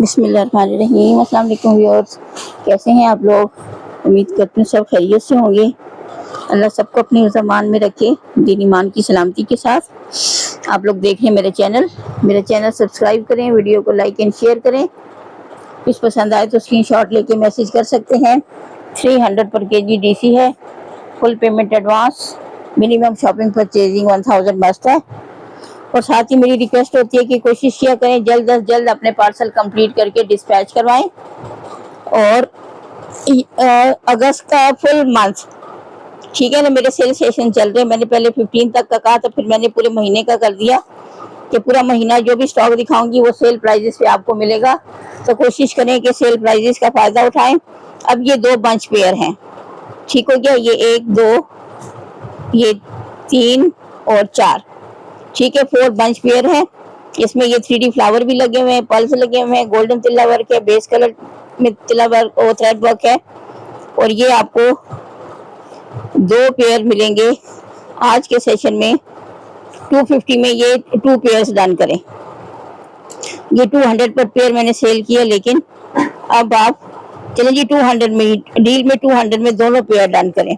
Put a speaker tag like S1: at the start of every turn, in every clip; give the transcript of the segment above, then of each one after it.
S1: बिस्मिल्लाहिर्रहमानिर्रहीम। अस्सलाम वालेकुम व्यूअर्स, कैसे हैं आप लोग? उम्मीद करती हूँ सब खैरियत से होंगे। अल्लाह सबको अपनी ज़मान में रखे, दीन ईमान की सलामती के साथ। आप लोग देख रहे हैं मेरा चैनल सब्सक्राइब करें, वीडियो को लाइक एंड शेयर करें। कुछ पसंद आए तो स्क्रीनशॉट लेके मैसेज कर सकते हैं। 300 पर केजी डीसी है, full payment advance, minimum shopping purchasing 1000 must है। और साथ ही मेरी रिक्वेस्ट होती है कि कोशिश किया करें जल्द अज जल्द अपने पार्सल कंप्लीट करके डिस्पैच करवाएं। और अगस्त का फुल मंथ, ठीक है ना, मेरे सेल सेशन चल रहे हैं। मैंने पहले 15 तक का कहा था, फिर मैंने पूरे महीने का कर दिया कि पूरा महीना जो भी स्टॉक दिखाऊंगी वो सेल प्राइजेस पे आपको मिलेगा। तो कोशिश करें कि सेल प्राइजेस का फ़ायदा उठाएं। अब ये 2 बंच पेयर हैं, ठीक हो गया। ये 1 2, ये 3 और 4, ठीक है। 4 बंच पेयर है। इसमें ये 3D फ्लावर भी लगे हुए हैं, पल्स लगे हुए हैं, गोल्डन तिल्ला वर्क है, बेस कलर में तिल्ला वर्क और थ्रेड वर्क है। और ये आपको 2 पेयर मिलेंगे आज के सेशन में। 250 में ये 2 पेयर्स डन करें। ये 200 पर पेयर मैंने सेल किया, लेकिन अब आप चलें जी 200 में, डील में 200 में दोनों पेयर डन करें।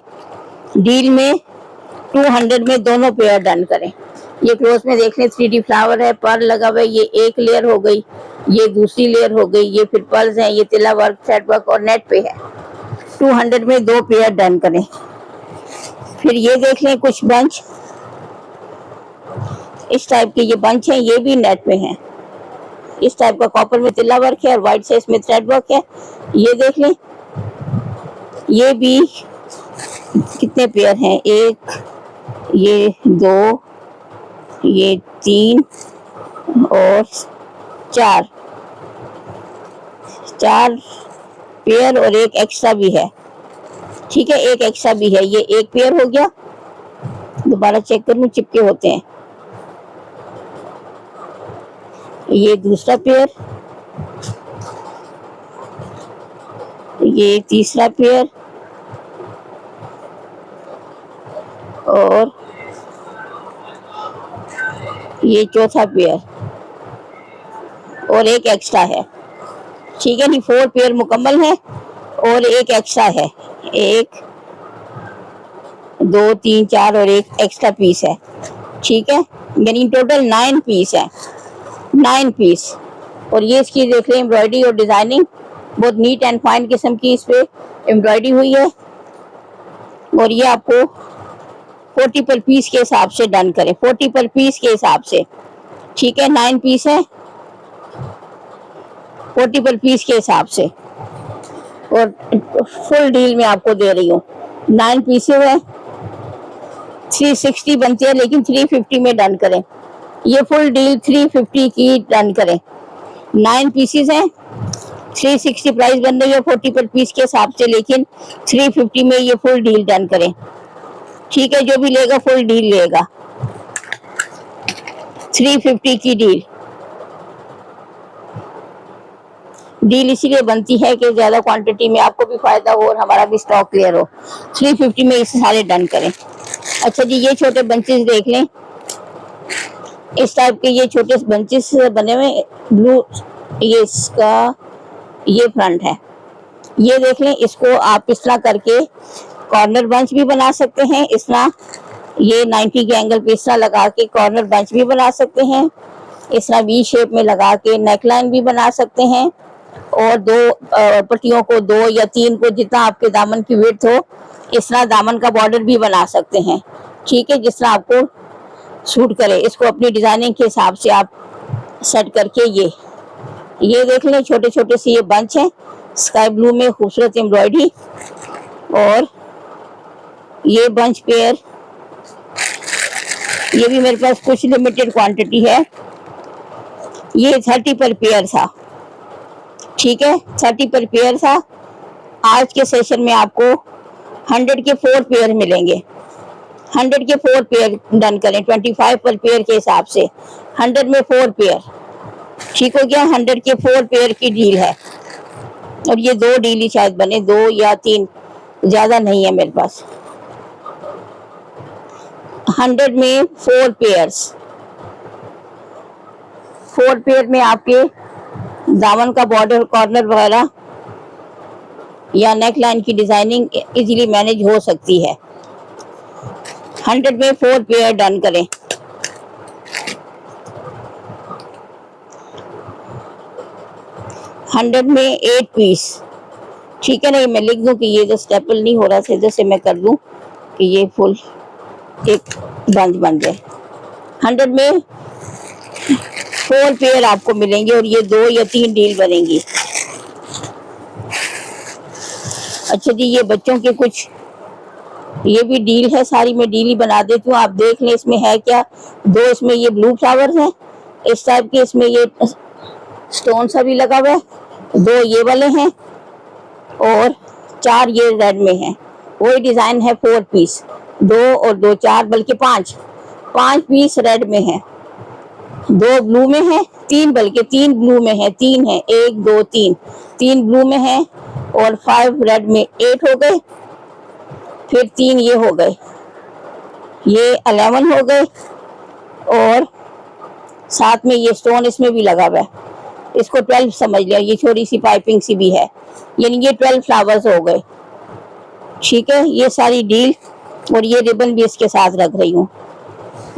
S1: डील में 200 में दोनों पेयर डन करें। ये क्लोज में देख लें, 3D फ्लावर है, पर्ल लगा हुआ है। ये एक लेयर हो गई, ये दूसरी लेयर हो गई, ये फिर पर्ल्स हैं, ये तिला वर्क, थ्रेड वर्क और नेट पे है। 200 में 2 पेयर डन करें। फिर ये देख लें, कुछ बंच इस टाइप के ये बंच हैं, ये भी नेट पे हैं। इस टाइप का कॉपर में तिला वर्क है और व्हाइट से इसमें थ्रेड वर्क है। ये देख लें, ये भी कितने पेयर हैं, 1, ये 2, ये 3 और 4 पेयर और एक एक्स्ट्रा भी है, ठीक है। एक एक्स्ट्रा भी है, ये एक पेयर हो गया। दोबारा चेक कर लूं, चिपके होते हैं। ये दूसरा पेयर, ये तीसरा पेयर और ये चौथा पेयर और एक एक्स्ट्रा है, ठीक है। नहीं, 4 पेयर मुकम्मल है और एक एक्स्ट्रा है। 1 2 3 4 और एक एक्स्ट्रा पीस है, ठीक है। यानी टोटल 9 पीस है, 9 पीस। और ये इसकी देख लें एम्ब्रॉयडरी और डिजाइनिंग बहुत नीट एंड फाइन किस्म की इस पे एम्ब्रॉयडरी हुई है। और ये आपको 40 पर पीस के हिसाब से डन करें, 40 पर पीस के हिसाब से, ठीक है। 9 पीस है, 40 पर पीस के हिसाब से। और फुल डील में आपको दे रही हूँ। 9 पीसेज है, 360 बनती है, लेकिन 350 में डन करें। ये फुल डील 350 की डन करें। 9 पीसेज हैं, 360 प्राइस बन रही है 40 पर पीस के हिसाब से, लेकिन 350 में ये फुल डील डन करें, ठीक है। जो भी लेगा फुल डील लेगा, 350 की डील इसीलिए बनती है कि ज्यादा क्वांटिटी में आपको भी फायदा हो और हमारा भी स्टॉक क्लियर हो। 350 में इसे सारे डन करें। अच्छा जी, ये छोटे बंचेस देख लें, इस टाइप के ये छोटे बंचेस बने हुए ब्लू, ये इसका ये फ्रंट है। ये देख लें, इसको आप इस तरह करके कॉर्नर बंच भी बना सकते हैं। इस तरह ये 90 के एंगल पे इस तरह लगा के कॉर्नर बंच भी बना सकते हैं। इस तरह वी शेप में लगा के नेकलाइन भी बना सकते हैं। और 2 पट्टियों को, 2 या 3 को, जितना आपके दामन की विड्थ हो, इस तरह दामन का बॉर्डर भी बना सकते हैं, ठीक है। जिस तरह आपको सूट करे, इसको अपनी डिजाइनिंग के हिसाब से आप सेट करके ये देख लें, छोटे छोटे से ये बंच हैं, स्काई ब्लू में खूबसूरत एम्ब्रॉयडरी। और ये बंच पेयर, ये भी मेरे पास कुछ लिमिटेड क्वांटिटी है। ये 30 पर पेयर था, ठीक है। 30 पर पेयर था। आज के सेशन में आपको 100 के 4 पेयर मिलेंगे। 100 के 4 पेयर डन करें, 25 पर पेयर के हिसाब से 100 में 4 पेयर, ठीक हो गया। 100 के 4 पेयर की डील है। और ये 2 डील ही शायद बने, 2 या 3, ज्यादा नहीं है मेरे पास। 100 में 4 पेयर्स, 4 पेयर में आपके दामन का बॉर्डर, कॉर्नर वगैरह या नेक लाइन की डिजाइनिंग इजीली मैनेज हो सकती है। 100 में 4 पेयर डन करें। हंड्रेड में 8 पीस, ठीक है ना। ये मैं लिख दूं कि ये जो स्टेपल नहीं हो रहा, सीधे से मैं कर दूं कि ये फुल एक बंच बन जाए। 100 में 4 पेयर आपको मिलेंगे और ये 2 या 3 डील बनेंगी। अच्छा जी, ये बच्चों के कुछ ये भी डील है, सारी मैं डील ही बना देती हूँ, आप देख लें इसमें है क्या। 2 इसमें ये ब्लू फ्लावर्स हैं इस टाइप के, इसमें ये स्टोन सा भी लगा हुआ है। 2 ये वाले हैं और 4 ये रेड में है। वही डिजाइन है, 4 पीस, 2 और 2 4 बल्कि 5 पीस रेड में है, 2 ब्लू में है, 3 बल्कि 3 ब्लू में है, 3 है, 1 2 3 ब्लू में है और 5 रेड में, 8 हो गए। फिर 3 ये हो गए, ये 11 हो गए और साथ में ये स्टोन इसमें भी लगा हुआ है, इसको 12 समझ लिया। ये छोटी सी पाइपिंग सी भी है, यानी ये 12 फ्लावर्स हो गए, ठीक है। ये सारी डील और ये रिबन भी इसके साथ रख रही हूँ।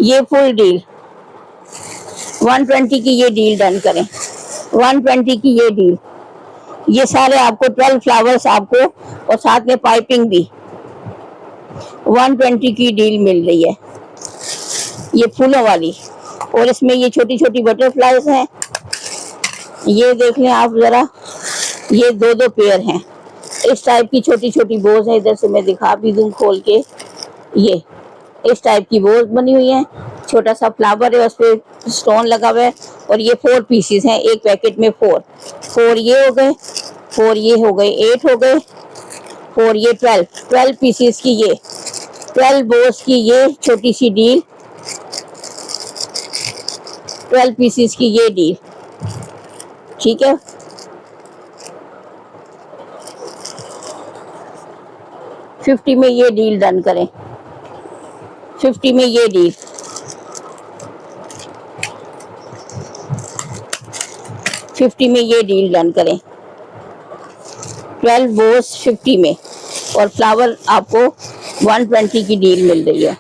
S1: ये फुल डील 120 की ये डील डन करें। 120 की ये डील, ये सारे आपको 12 फ्लावर्स आपको और साथ में पाइपिंग भी 120 की डील मिल रही है, ये फूलों वाली। और इसमें ये छोटी छोटी बटरफ्लाईज हैं, ये देख लें आप जरा, ये 2 पेयर हैं। इस टाइप की छोटी छोटी बोज है, इधर से मैं दिखा भी दूं खोल के। ये इस टाइप की बोज बनी हुई है, छोटा सा फ्लावर है, उस पर स्टोन लगा हुआ है और ये 4 पीसीस हैं एक पैकेट में। 4 ये हो गए, 4 ये हो गए, 8 हो गए, 4 ये 12 पीसीस की ये 12 बोज की ये छोटी सी डील, 12 पीसीस की ये डील, ठीक है। $50 में ये डील डन करें। 50 में ये डील, 50 में ये डील डन करें। 12 बोस 50 में और फ्लावर आपको 120 की डील मिल रही है।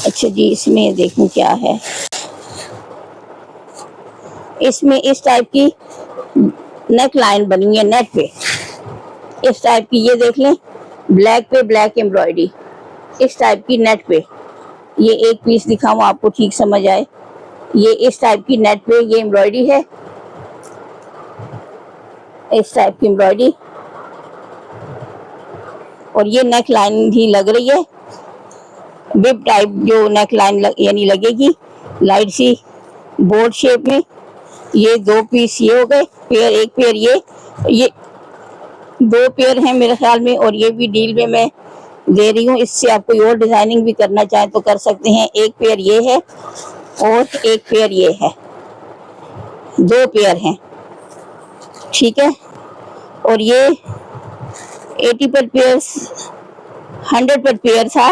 S1: अच्छा जी, इसमें देखूं क्या है। इसमें इस टाइप की नेक लाइन बनी हुई है नेट पे, इस टाइप की, ये देख लें, ब्लैक पे ब्लैक एम्ब्रॉयडरी, इस टाइप की नेट पे। ये एक पीस दिखाऊं आपको ठीक समझ आए। ये इस टाइप की नेट पे ये एम्ब्रॉयडरी है, इस टाइप की एम्ब्रॉयडरी, और ये नेक लाइन भी लग रही है, बिब टाइप जो नेक लाइन यानी लगेगी लाइट सी बोर्ड शेप में। ये 2 पीस ये हो गए, पेयर, एक पेयर ये 2 पेयर हैं मेरे ख्याल में, और ये भी डील में मैं दे रही हूँ। इससे आप कोई और डिजाइनिंग भी करना चाहें तो कर सकते हैं। एक पेयर ये है और एक पेयर ये है, 2 पेयर हैं, ठीक है। और ये 80 पर पेयर, 100 पर पेयर था,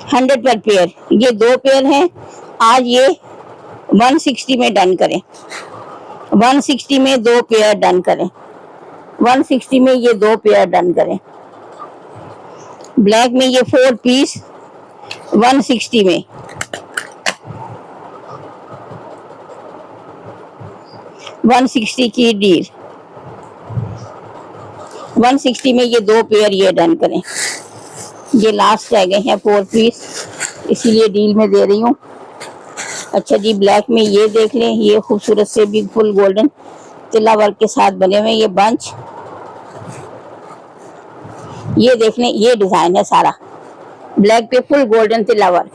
S1: 100 पर पेयर, ये 2 पेयर हैं। आज ये 160 में डन करें, 160 में 2 पेयर डन करें, 160 में ये 2 पेयर डन करें। ब्लैक में ये 4 पीस 160 में, 160 की डील, 160 में ये 2 पेयर ये डन करें। ये लास्ट रह गए हैं 4 पीस, इसीलिए डील में दे रही हूँ। अच्छा जी, ब्लैक में ये देख लें, ये खूबसूरत से भी फुल गोल्डन तिल्ला वर्क के साथ बने हुए ये बंच, ये देख लें, ये डिजाइन है सारा ब्लैक पे फुल गोल्डन तिल्ला वर्क।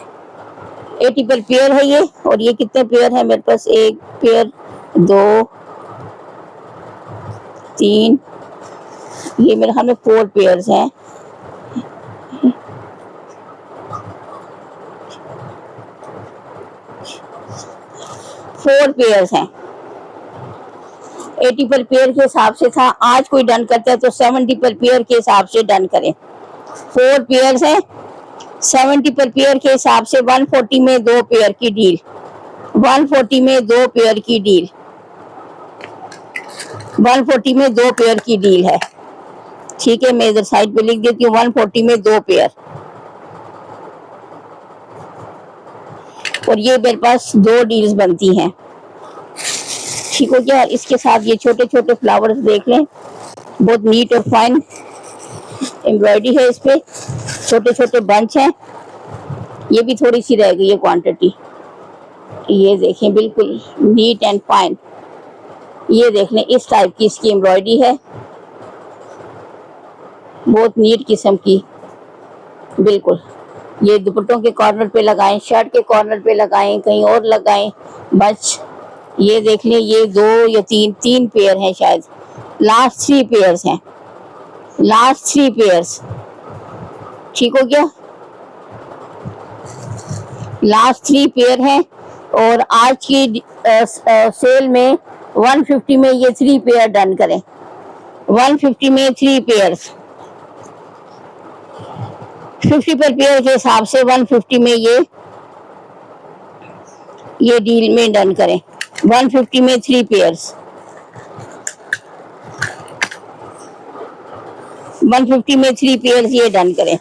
S1: 80 पर पेयर है ये। और ये कितने पेयर है मेरे पास, 1 पेयर, 2 3, ये मेरे ख्याल में 4 पेयर्स हैं। फोर पेयर्स हैं। 80 पर पेयर के हिसाब से था, आज कोई डन करता है तो 70 पर पेयर के हिसाब से डन करें। 4 पेयर्स हैं 70 पर पेयर के हिसाब से 140 में 2 पेयर की डील, 140 में 2 पेयर की डील, 140 में 2 पेयर की डील है। ठीक है, मैं इधर साइड पे लिख देती हूँ 140 में 2 पेयर। और ये मेरे पास 2 डील्स बनती हैं। ठीक हो गया। इसके साथ ये छोटे छोटे फ्लावर्स देख लें, बहुत नीट और फाइन एम्ब्रॉयडरी है इस पे, छोटे छोटे बंच हैं। ये भी थोड़ी सी रह गई है क्वांटिटी। ये देखें, बिल्कुल नीट एंड फाइन। ये देख लें, इस टाइप की इसकी एम्ब्रॉयडरी है, बहुत नीट किस्म की, बिल्कुल। ये दुपट्टों के कॉर्नर पे लगाएं, शर्ट के कॉर्नर पे लगाएं, कहीं और लगाएं बस। ये देख लें, ये 2 या 3 पेयर हैं शायद, लास्ट 3 पेयर्स हैं, लास्ट 3 पेयर्स। ठीक हो गया, लास्ट 3 पेयर हैं। और आज की सेल में 150 में ये 3 पेयर डन करें, 150 में 3 पेयर्स, 50 पर पेयर के हिसाब से 150 में ये डील में डन करें, 150 में 3 पेयर्स, 150 में 3 पेयर्स ये डन करें।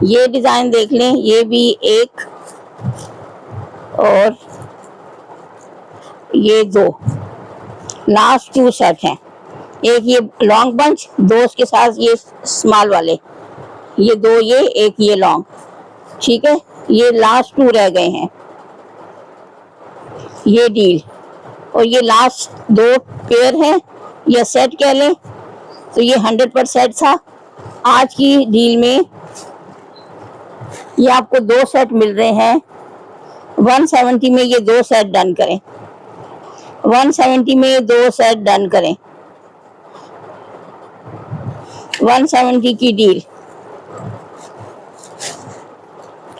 S1: ये डिजाइन देख लें, ये भी एक और ये 2, लास्ट 2 सेट हैं। एक ये लॉन्ग बंच, 2 उसके साथ ये स्मॉल वाले, ये 2 ये, एक ये लॉन्ग। ठीक है, ये लास्ट 2 रह गए हैं, ये डील। और ये लास्ट 2 पेयर हैं या सेट कह लें, तो ये 100% था। आज की डील में ये आपको 2 सेट मिल रहे हैं, 170 में ये 2 सेट डन करें, 170 में 2 सेट डन करें, 170 की डील,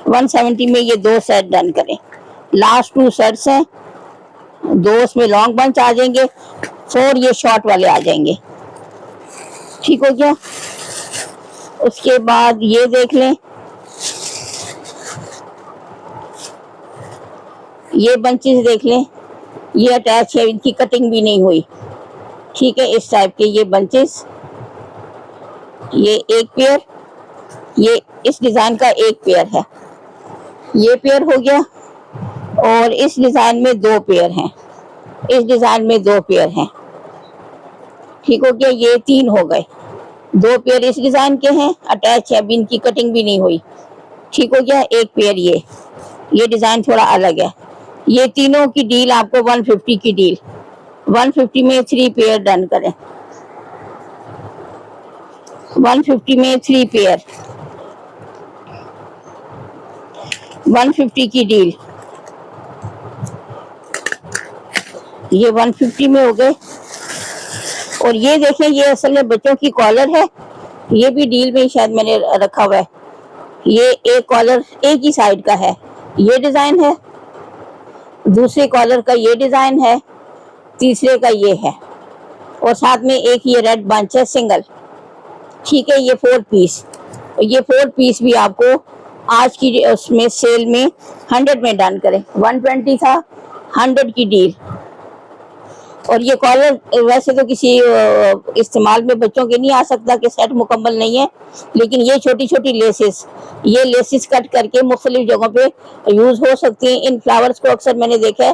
S1: 170 में ये 2 सेट डन करें। लास्ट 2 सेट्स हैं, 2 उसमें लॉन्ग बंच आ जाएंगे, 4 ये शॉर्ट वाले आ जाएंगे। ठीक हो गया। उसके बाद ये देख लें, ये बंचेस देख लें, ये अटैच है, इनकी कटिंग भी नहीं हुई। ठीक है, इस टाइप के ये बंचेस, ये एक पेयर, ये इस डिजाइन का एक पेयर है, ये पेयर हो गया। और इस डिजाइन में 2 पेयर हैं, इस डिजाइन में 2 पेयर हैं। ठीक हो गया, ये 3 हो गए, 2 पेयर इस डिजाइन के हैं, अटैच है, अभी इनकी कटिंग भी नहीं हुई। ठीक हो गया, एक पेयर ये डिजाइन थोड़ा अलग है। ये तीनों की डील आपको 150 की डील, 150 में 3 पेयर डन करें, 150 में 3 पेयर, 150 की डील। ये 150 में हो गए। और ये देखें, ये असल में बच्चों की कॉलर है, ये भी डील में शायद मैंने रखा हुआ है। ये एक कॉलर एक ही साइड का है, ये डिजाइन है, दूसरे कॉलर का ये डिजाइन है, तीसरे का ये है, और साथ में एक ये रेड बंच है सिंगल। ठीक है, ये 4 पीस, ये 4 पीस भी आपको आज की उसमें सेल में 100 में डन करें, 120 था, 100 की डील। और ये कॉलर वैसे तो किसी इस्तेमाल में बच्चों के नहीं आ सकता कि सेट मुकम्मल नहीं है, लेकिन ये छोटी छोटी लेसेस, ये लेसेस कट करके मुख्तलिफ जगहों पे यूज़ हो सकती हैं। इन फ्लावर्स को अक्सर मैंने देखा है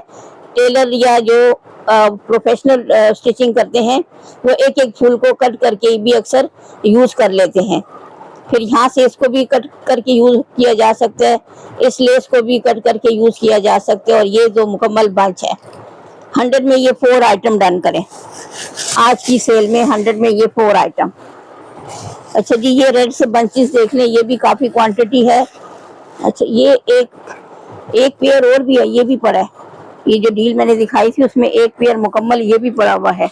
S1: टेलर या जो प्रोफेशनल स्टिचिंग करते हैं वो एक एक फूल को कट करके भी अक्सर यूज़ कर लेते हैं। फिर यहाँ से इसको भी कट करके यूज़ किया जा सकता है, इस लेस को भी कट करके यूज़ किया जा सकता है। और ये जो मुकम्मल बंच है 100 में ये 4 आइटम डन करें आज की सेल में, 100 में ये 4 आइटम। अच्छा जी, ये रेड से बंचेस देख लें, ये भी काफ़ी क्वांटिटी है। अच्छा, ये एक पेयर और भी है, ये भी पड़ा है, ये जो डील मैंने दिखाई थी उसमें एक पेयर मुकम्मल ये भी पड़ा हुआ है।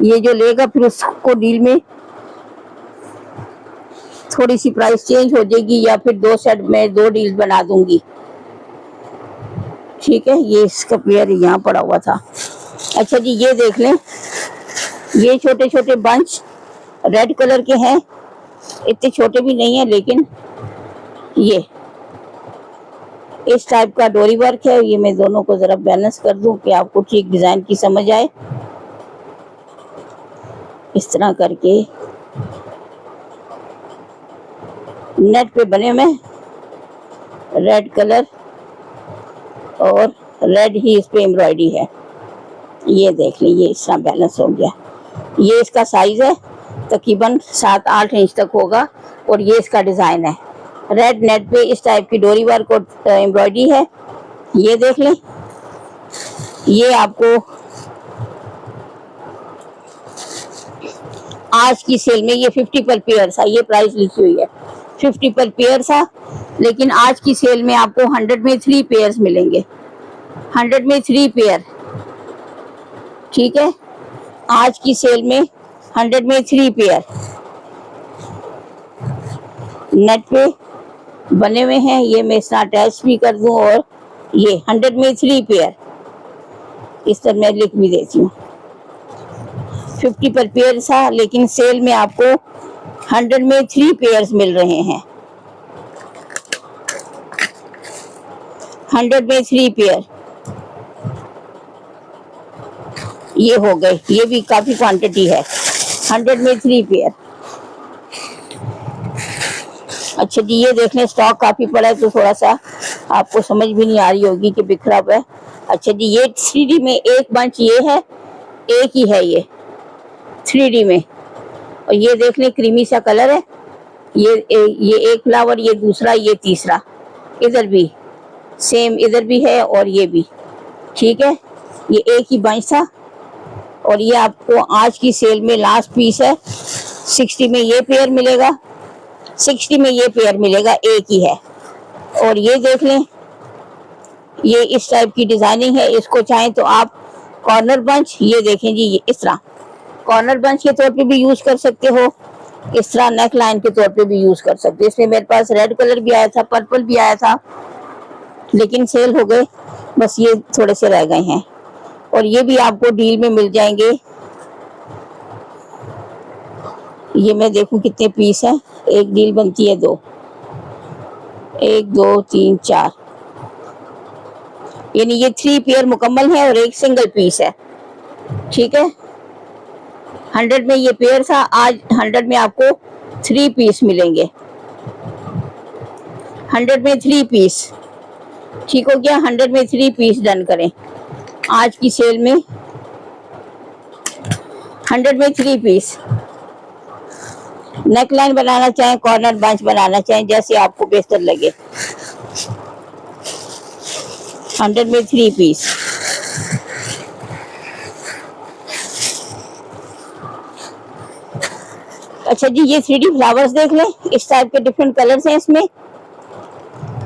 S1: ये जो लेगा फिर उसको डील में थोड़ी सी प्राइस चेंज हो जाएगी या फिर 2 सेट में 2 डील बना दूंगी। ठीक है, ये इसका पेयर यहाँ पड़ा हुआ था। अच्छा जी, ये देख लें, ये छोटे छोटे बंच रेड कलर के हैं, इतने छोटे भी नहीं है, लेकिन ये इस टाइप का डोरी वर्क है। ये मैं दोनों को जरा बैलेंस कर दूं कि आपको ठीक डिजाइन की समझ आए। इस तरह करके नेट पे बने हुए रेड कलर और रेड ही इस पे एम्ब्रॉयडरी है। ये देख लीजिए, इस तरह बैलेंस हो गया। ये इसका साइज है, तकरीबन 7-8 इंच तक होगा और ये इसका डिजाइन है। रेड नेट पे इस टाइप की डोरी वर्क और एम्ब्रॉयडरी है। ये देख लें, ये आपको आज की सेल में ये 50 पर पेयर था, ये प्राइस लिखी हुई है 50 पर पेयर था, लेकिन आज की सेल में आपको 100 में 3 पेयर्स मिलेंगे। 100 में 3 पेयर, ठीक है, आज की सेल में 100 में 3 पेयर नेट पे बने हुए हैं। ये मैं इसका अटैच भी कर दूं और ये 100 में 3 पेयर इस तरह मैं लिख भी देती हूँ। 50 पर पेयर था, लेकिन सेल में आपको 100 में 3 पेयर्स मिल रहे हैं। 100 में 3 पेयर ये हो गए, ये भी काफी क्वांटिटी है। 100 में 3 पेयर। अच्छा जी, ये देख लें, स्टॉक काफी पड़ा है तो थोड़ा सा आपको समझ भी नहीं आ रही होगी कि बिखरा हुआ है। अच्छा जी, ये 3D में एक बंच ये है, एक ही है ये 3D में, और ये देख लें क्रीमी सा कलर है। ये एक फ्लावर, ये दूसरा, ये तीसरा, इधर भी सेम, इधर भी है और ये भी, ठीक है। ये एक ही बंच था और ये आपको आज की सेल में लास्ट पीस है। 60 में ये पेयर मिलेगा, 60 में ये पेयर मिलेगा, एक ही है। और ये देख लें, ये इस टाइप की डिजाइनिंग है। इसको चाहें तो आप कॉर्नर बंच, ये देखें जी, ये इस तरह कॉर्नर बंच के तौर पे भी यूज कर सकते हो, इस तरह नेक लाइन के तौर पे भी यूज कर सकते हो। इसमें मेरे पास रेड कलर भी आया था, पर्पल भी आया था, लेकिन सेल हो गए, बस ये थोड़े से रह गए हैं। और ये भी आपको डील में मिल जाएंगे। ये मैं देखूं कितने पीस है, एक डील बनती है 2, 1 2 3 4, यानी ये 3 पेयर मुकम्मल है और एक सिंगल पीस है, ठीक है। 100 में ये पेयर था, आज 100 में आपको 3 पीस मिलेंगे। 100 में 3 पीस, ठीक हो गया। 100 में 3 पीस डन करें आज की सेल में। 100 में 3 पीस, नेक लाइन बनाना चाहें, कॉर्नर बंच बनाना चाहें, जैसे आपको बेहतर लगे। 100 में 3 पीस। अच्छा जी, ये 3D फ्लावर्स देख लें, इस टाइप के डिफरेंट कलर्स हैं इसमें,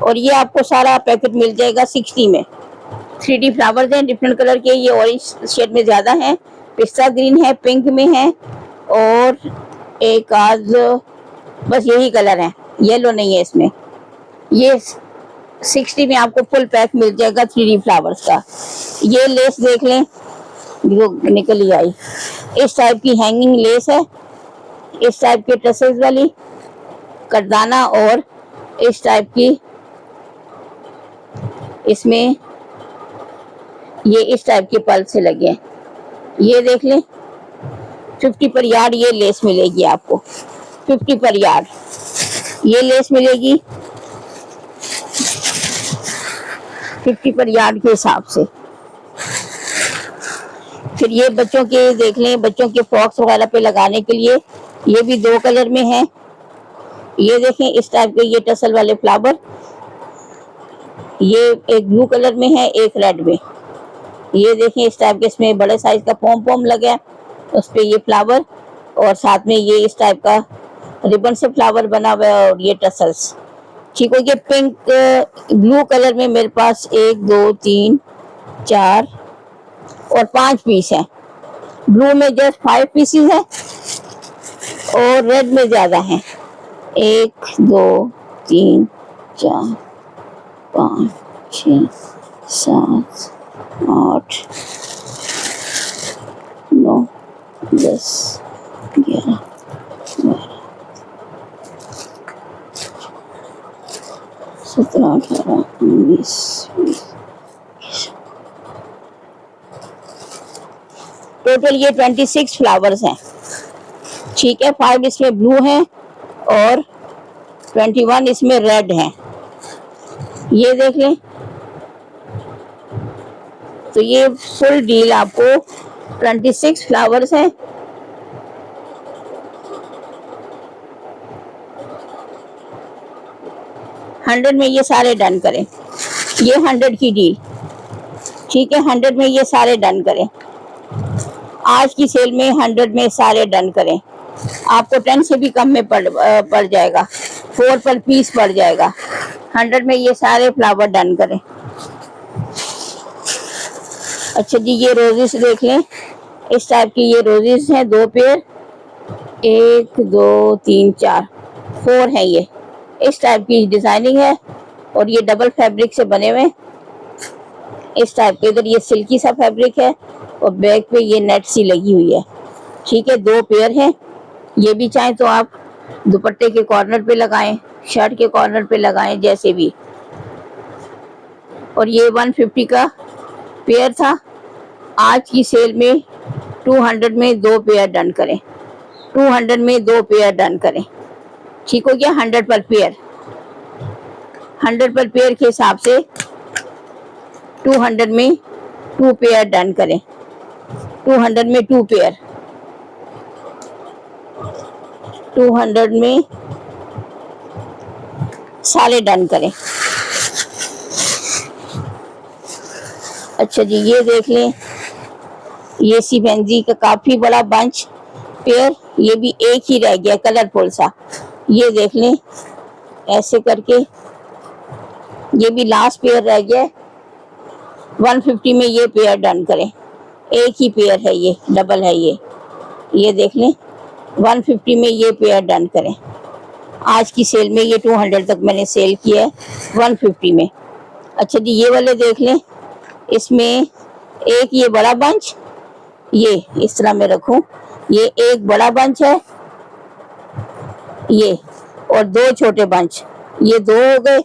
S1: और ये आपको सारा पैकेट मिल जाएगा 60 में। 3D फ्लावर्स हैं डिफरेंट कलर के, ये ऑरेंज शेड में ज्यादा हैं, पिस्ता ग्रीन है, पिंक में है, और एक आज बस यही कलर है, येलो नहीं है इसमें। ये 60 में आपको फुल पैक मिल जाएगा 3D फ्लावर्स का। ये लेस देख लें, जो निकल ही आई, इस टाइप की हैंगिंग लेस है, इस टाइप के टसेस वाली करदाना, और इस टाइप की इसमें ये इस टाइप के पल्स से लगे हैं। ये देख लें, 50 पर यार्ड ये लेस मिलेगी आपको। 50 पर यार्ड ये लेस मिलेगी 50 पर यार्ड के हिसाब से। फिर ये बच्चों के देख लें, बच्चों के फ्रॉक्स वगैरह पे लगाने के लिए, ये भी 2 कलर में है। ये देखें, इस टाइप के ये टसल वाले फ्लावर, ये एक ब्लू कलर में है, एक रेड में। ये देखें, इस टाइप के, इसमें बड़े साइज का पॉम पॉम लगा है, उस पे ये फ्लावर, और साथ में ये इस टाइप का रिबन से फ्लावर बना हुआ है, और ये टसल्स, ठीक हो। ये पिंक ब्लू कलर में मेरे पास 1 2 3 4 और 5 पीस है। ब्लू में जस्ट 5 पीसेस है और रेड में ज्यादा है। 1 2 3 4 5 6 7 8 9 10 11 12 17 18 19 20। टोटल ये 26 फ्लावर्स हैं। ठीक है, 5 इसमें ब्लू हैं और 21 इसमें रेड हैं। ये देख लें। तो ये फुल डील आपको 26 फ्लावर्स हैं। $100 में ये सारे डन करें। ये 100 की डील। ठीक है, 100 में ये सारे डन करें। आज की सेल में 100 में सारे डन करें। आपको 10 से भी कम में पड़ जाएगा, 4 पर पीस पड़ जाएगा। 100 में ये सारे फ्लावर डन करें। अच्छा जी, ये रोजेस देख लें। इस टाइप की ये रोजेस हैं, 2 पेयर, 1 2 3 4 4 हैं ये। इस टाइप की डिजाइनिंग है और ये डबल फैब्रिक से बने हुए। इस टाइप के इधर ये सिल्की सा फैब्रिक है और बैक पे ये नेट सी लगी हुई है। ठीक है, 2 पेयर हैं। ये भी चाहें तो आप दुपट्टे के कॉर्नर पे लगाएं, शर्ट के कॉर्नर पे लगाएं, जैसे भी। और ये 150 का पेयर था। आज की सेल में 200 में 2 पेयर डन करें। 200 में 2 पेयर डन करें। ठीक हो गया। 100 पर पेयर, 100 पर पेयर के हिसाब से 200 में 2 पेयर डन करें। 200 में 2 पेयर, 200 में सारे डन करें। अच्छा जी, ये देख लें। ये सीफेंजी का काफी बड़ा बंच पेयर, ये भी एक ही रह गया कलरफुल सा। ये देख लें ऐसे करके, ये भी लास्ट पेयर रह गया। 150 में ये पेयर डन करें। एक ही पेयर है, ये डबल है। ये देख लें, 150 में ये पेयर डन करें। आज की सेल में ये 200 तक मैंने सेल किया है 150 में। अच्छा जी, ये वाले देख लें। इसमें एक ये बड़ा बंच, ये इस तरह मैं रखूं, ये एक बड़ा बंच है ये, और 2 छोटे बंच, ये 2 हो गए।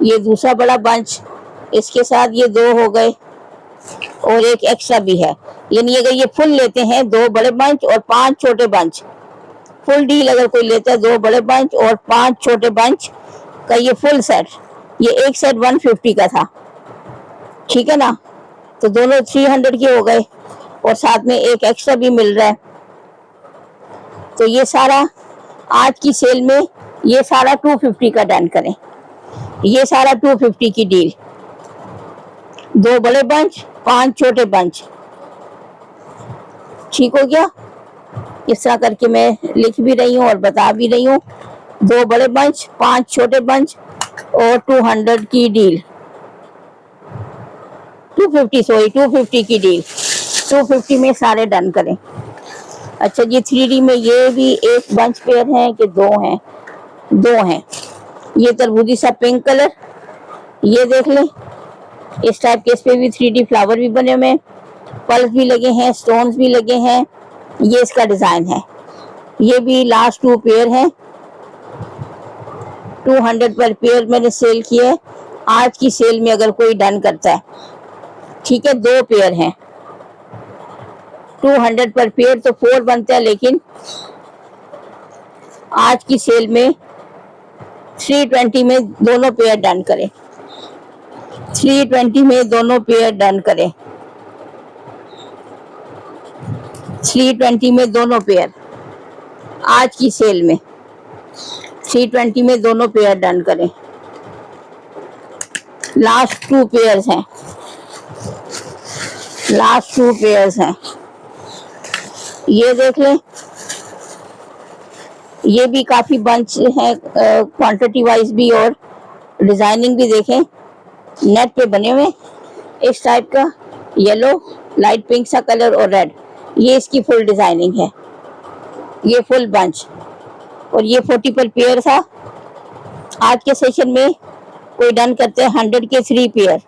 S1: ये दूसरा बड़ा बंच, इसके साथ ये 2 हो गए और एक एक्स्ट्रा भी है। यानी अगर ये फुल लेते हैं 2 बड़े बंच और 5 छोटे बंच, फुल डील अगर कोई लेता है 2 बड़े बंच और 5 छोटे बंच का ये फुल सेट, ये एक सेट 150 का था। ठीक है ना, तो दोनों 300 के हो गए और साथ में एक एक्स्ट्रा भी मिल रहा है। तो ये सारा आज की सेल में ये सारा 250 का डन करें। ये सारा 250 की डील, 2 बड़े बंच 5 छोटे बंच। ठीक हो गया। इस तरह करके मैं लिख भी रही हूँ और बता भी रही हूँ। 2 बड़े बंच 5 छोटे बंच और 200 की डील, 250 की डील, 250 में सारे डन करें। अच्छा जी, 3D में ये भी एक बंच पेयर है कि 2 हैं? 2 हैं। ये तरबूजी सा पिंक कलर, ये देख लें। इस टाइप के इस पे भी 3D फ्लावर भी बने हुए हैं, पल्स भी लगे हैं, स्टोन्स भी लगे हैं। ये इसका डिजाइन है। ये भी लास्ट 2 पेयर हैं। 200 पर पेयर मैंने सेल किया है। आज की सेल में अगर कोई डन करता है, ठीक है, 2 पेयर हैं। 200 पर पेयर तो 4 बनता है, लेकिन आज की सेल में 320 में दोनों पेयर डन करें। 320 में दोनों पेयर डन करें। 320 में दोनों पेयर आज की सेल में 320 में दोनों पेयर डन करें। लास्ट 2 पेयर्स हैं, लास्ट 2 पेयर्स हैं। ये देख लें। ये भी काफी बंच है क्वांटिटी वाइज भी और डिजाइनिंग भी देखें, नेट पे बने हुए इस टाइप का, येलो, लाइट पिंक सा कलर और रेड। ये इसकी फुल डिजाइनिंग है। ये फुल बंच और ये 40 पर पेयर था। आज के सेशन में कोई डन करते हैं 100 के 3 पेयर,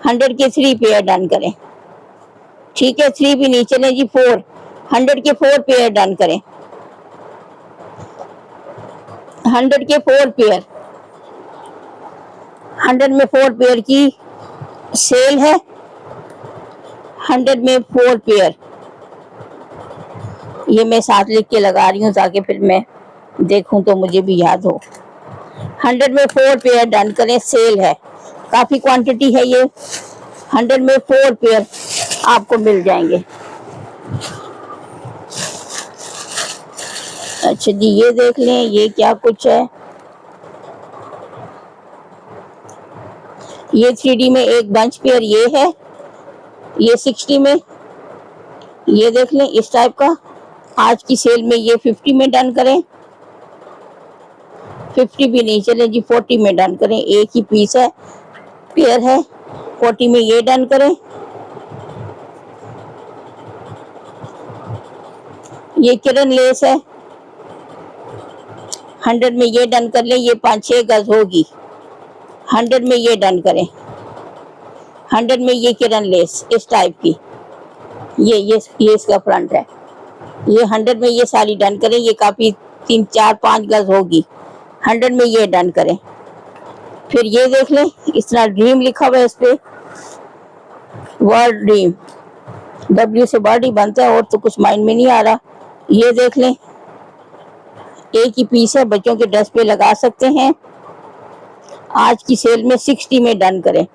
S1: 100 के 3 पेयर डन करें। ठीक है, 3 भी नहीं चले जी, 4, 100 के 4 पेयर डन करें, 100 के 4 पेयर, 100 में 4 पेयर की सेल है, 100 में 4 पेयर। ये मैं साथ लिख के लगा रही हूँ ताकि फिर मैं देखूं तो मुझे भी याद हो। 100 में 4 पेयर डन करें, सेल है, काफी क्वांटिटी है ये। 100 में 4 पेयर आपको मिल जाएंगे। अच्छा जी, ये देख लें, ये क्या कुछ है। ये 3D में एक बंच पेयर ये है, ये 60 में, ये देख लें इस टाइप का। आज की सेल में ये 50 में डन करें, 50 भी नहीं चले जी, 40 में डन करें। एक ही पीस है, पेयर है, 40 में ये डन करें। ये किरण लेस है, 100 में ये डन कर लें, ये 5-6 गज होगी, 100 में ये डन करें। 100 में ये किरण लेस इस टाइप की, ये इसका फ्रंट है। ये 100 में ये सारी डन करें, ये काफी 3-4-5 गज होगी, 100 में ये डन करें। फिर ये देख लें, इस तरह ड्रीम लिखा हुआ है इस पे, वर्ड ड्रीम, W से वर्ड ही बनता है और तो कुछ माइंड में नहीं आ रहा। ये देख लें, एक ही पीस है, बच्चों के ड्रेस पे लगा सकते हैं। आज की सेल में 60 में डन करें,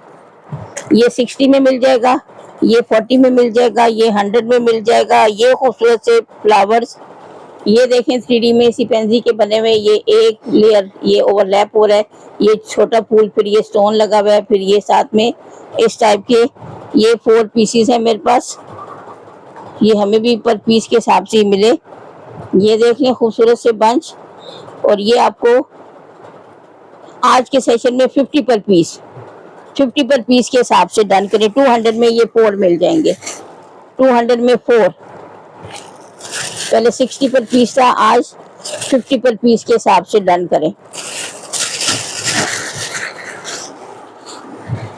S1: ये 60 में मिल जाएगा, ये 40 में मिल जाएगा, ये 100 में मिल जाएगा। ये खूबसूरत से फ्लावर्स, ये देखें 3D में इसी पेंसी के बने हुए, ये एक लेयर ये ओवरलैप हो रहा है, ये छोटा फूल, फिर ये स्टोन लगा हुआ है, फिर ये साथ में इस टाइप के। ये 4 पीसीस है मेरे पास, ये हमें भी पर पीस के हिसाब से ही मिले। ये देख लें खूबसूरत से बंच, और ये आपको आज के सेशन में 50 पर पीस, 50 पर पीस के हिसाब से डन करें। 200 में ये 4 मिल जाएंगे, 200 में 4। पहले 60 पर पीस था, आज 50 पर पीस के हिसाब से डन करें।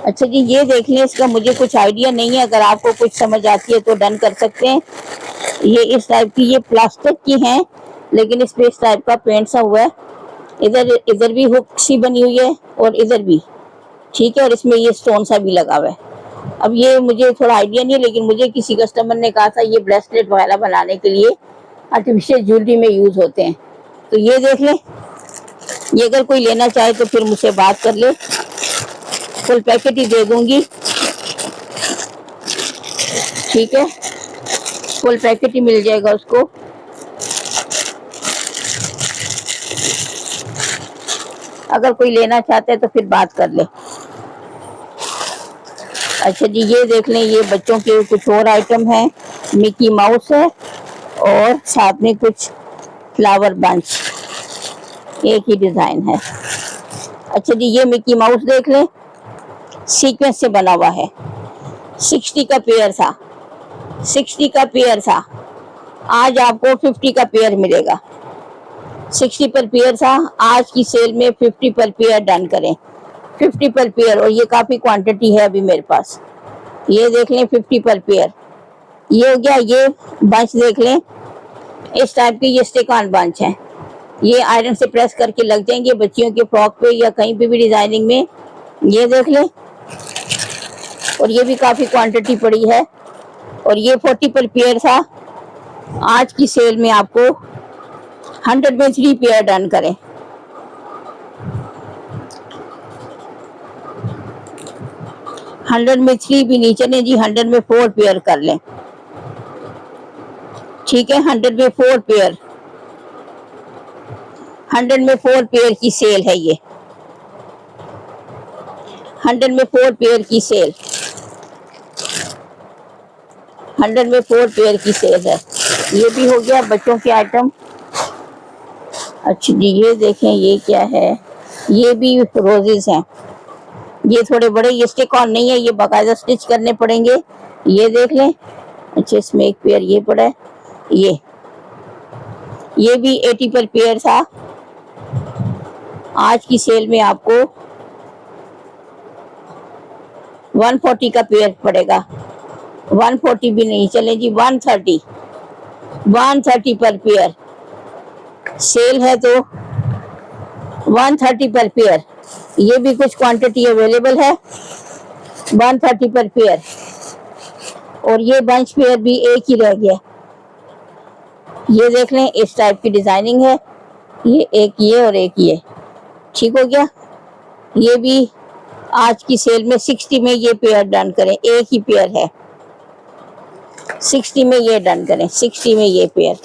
S1: अच्छा जी, ये देख लें, इसका मुझे कुछ आइडिया नहीं है, अगर आपको कुछ समझ आती है तो डन कर सकते हैं। ये इस टाइप की, ये प्लास्टिक की हैं, लेकिन इस पे इस टाइप का पेंट सा हुआ है। इधर भी हुक सी बनी हुई है और इधर भी, ठीक है, और इसमें ये स्टोन सा भी लगा हुआ है। अब ये मुझे थोड़ा आइडिया नहीं है, लेकिन मुझे किसी कस्टमर ने कहा था ये ब्रेसलेट वगैरह बनाने के लिए आर्टिफिशियल ज्वेलरी में यूज होते हैं। तो ये देख लें, ये अगर कोई लेना चाहे तो फिर मुझसे बात कर ले, फुल पैकेट ही दे दूंगी। ठीक है, फुल पैकेट ही मिल जाएगा उसको। अगर कोई लेना चाहते हैं तो फिर बात कर ले। अच्छा जी, ये देख लें, ये बच्चों के कुछ और आइटम हैं, मिकी माउस है और साथ में कुछ फ्लावर बंच, एक ही डिजाइन है। अच्छा जी, ये मिकी माउस देख लें, सीक्वेंस से बना हुआ है, 60 का पेयर था, 60 का पेयर था, आज आपको 50 का पेयर मिलेगा। 60 पर पेयर था, आज की सेल में 50 पर पेयर डन करें, 50 पर पेयर, और ये काफी क्वांटिटी है अभी मेरे पास। ये देख लें 50 पर पेयर। ये हो गया, ये बंच देख लें, इस टाइप के ये स्टिक ऑन बंच है, ये आयरन से प्रेस करके लग जाएंगे बच्चियों के फ्रॉक पे या कहीं पे भी डिजाइनिंग में। ये देख लें, और ये भी काफी क्वांटिटी पड़ी है, और ये 40 पर पेयर था, आज की सेल में आपको 100 में 3 पेयर डन करें। हंड्रेड में 3 भी नहीं चले जी, 100 में 4 पेयर कर लें। ठीक है, 100 में 4 पेयर, 100 में 4 पेयर की सेल है ये, 100 में 4 पेयर की सेल, 100 में 4 पेयर की सेल है। ये भी हो गया बच्चों के आइटम। अच्छा जी, ये देखें, ये क्या है, ये भी रोजेस हैं, ये थोड़े बड़े, ये स्टिक ऑन नहीं है, ये बाकायदा स्टिच करने पड़ेंगे। ये देख लें। अच्छा, इसमें एक पेयर ये पड़ा है, ये भी 80 पर पेयर था। आज की सेल में आपको 140 का पेयर पड़ेगा। 140 भी नहीं, चले जी 130, 130 पर पेयर सेल है, तो 130 पर पेयर। ये भी कुछ क्वांटिटी अवेलेबल है 130 पर पेयर। और ये बंच पेयर भी एक ही रह गया। ये देख लें, इस टाइप की डिजाइनिंग है। ये एक ये और एक ये, ठीक हो गया। ये भी आज की सेल में 60 में ये पेयर डन करें, एक ही पेयर है। 60 में ये डन करें, 60 में ये पेयर।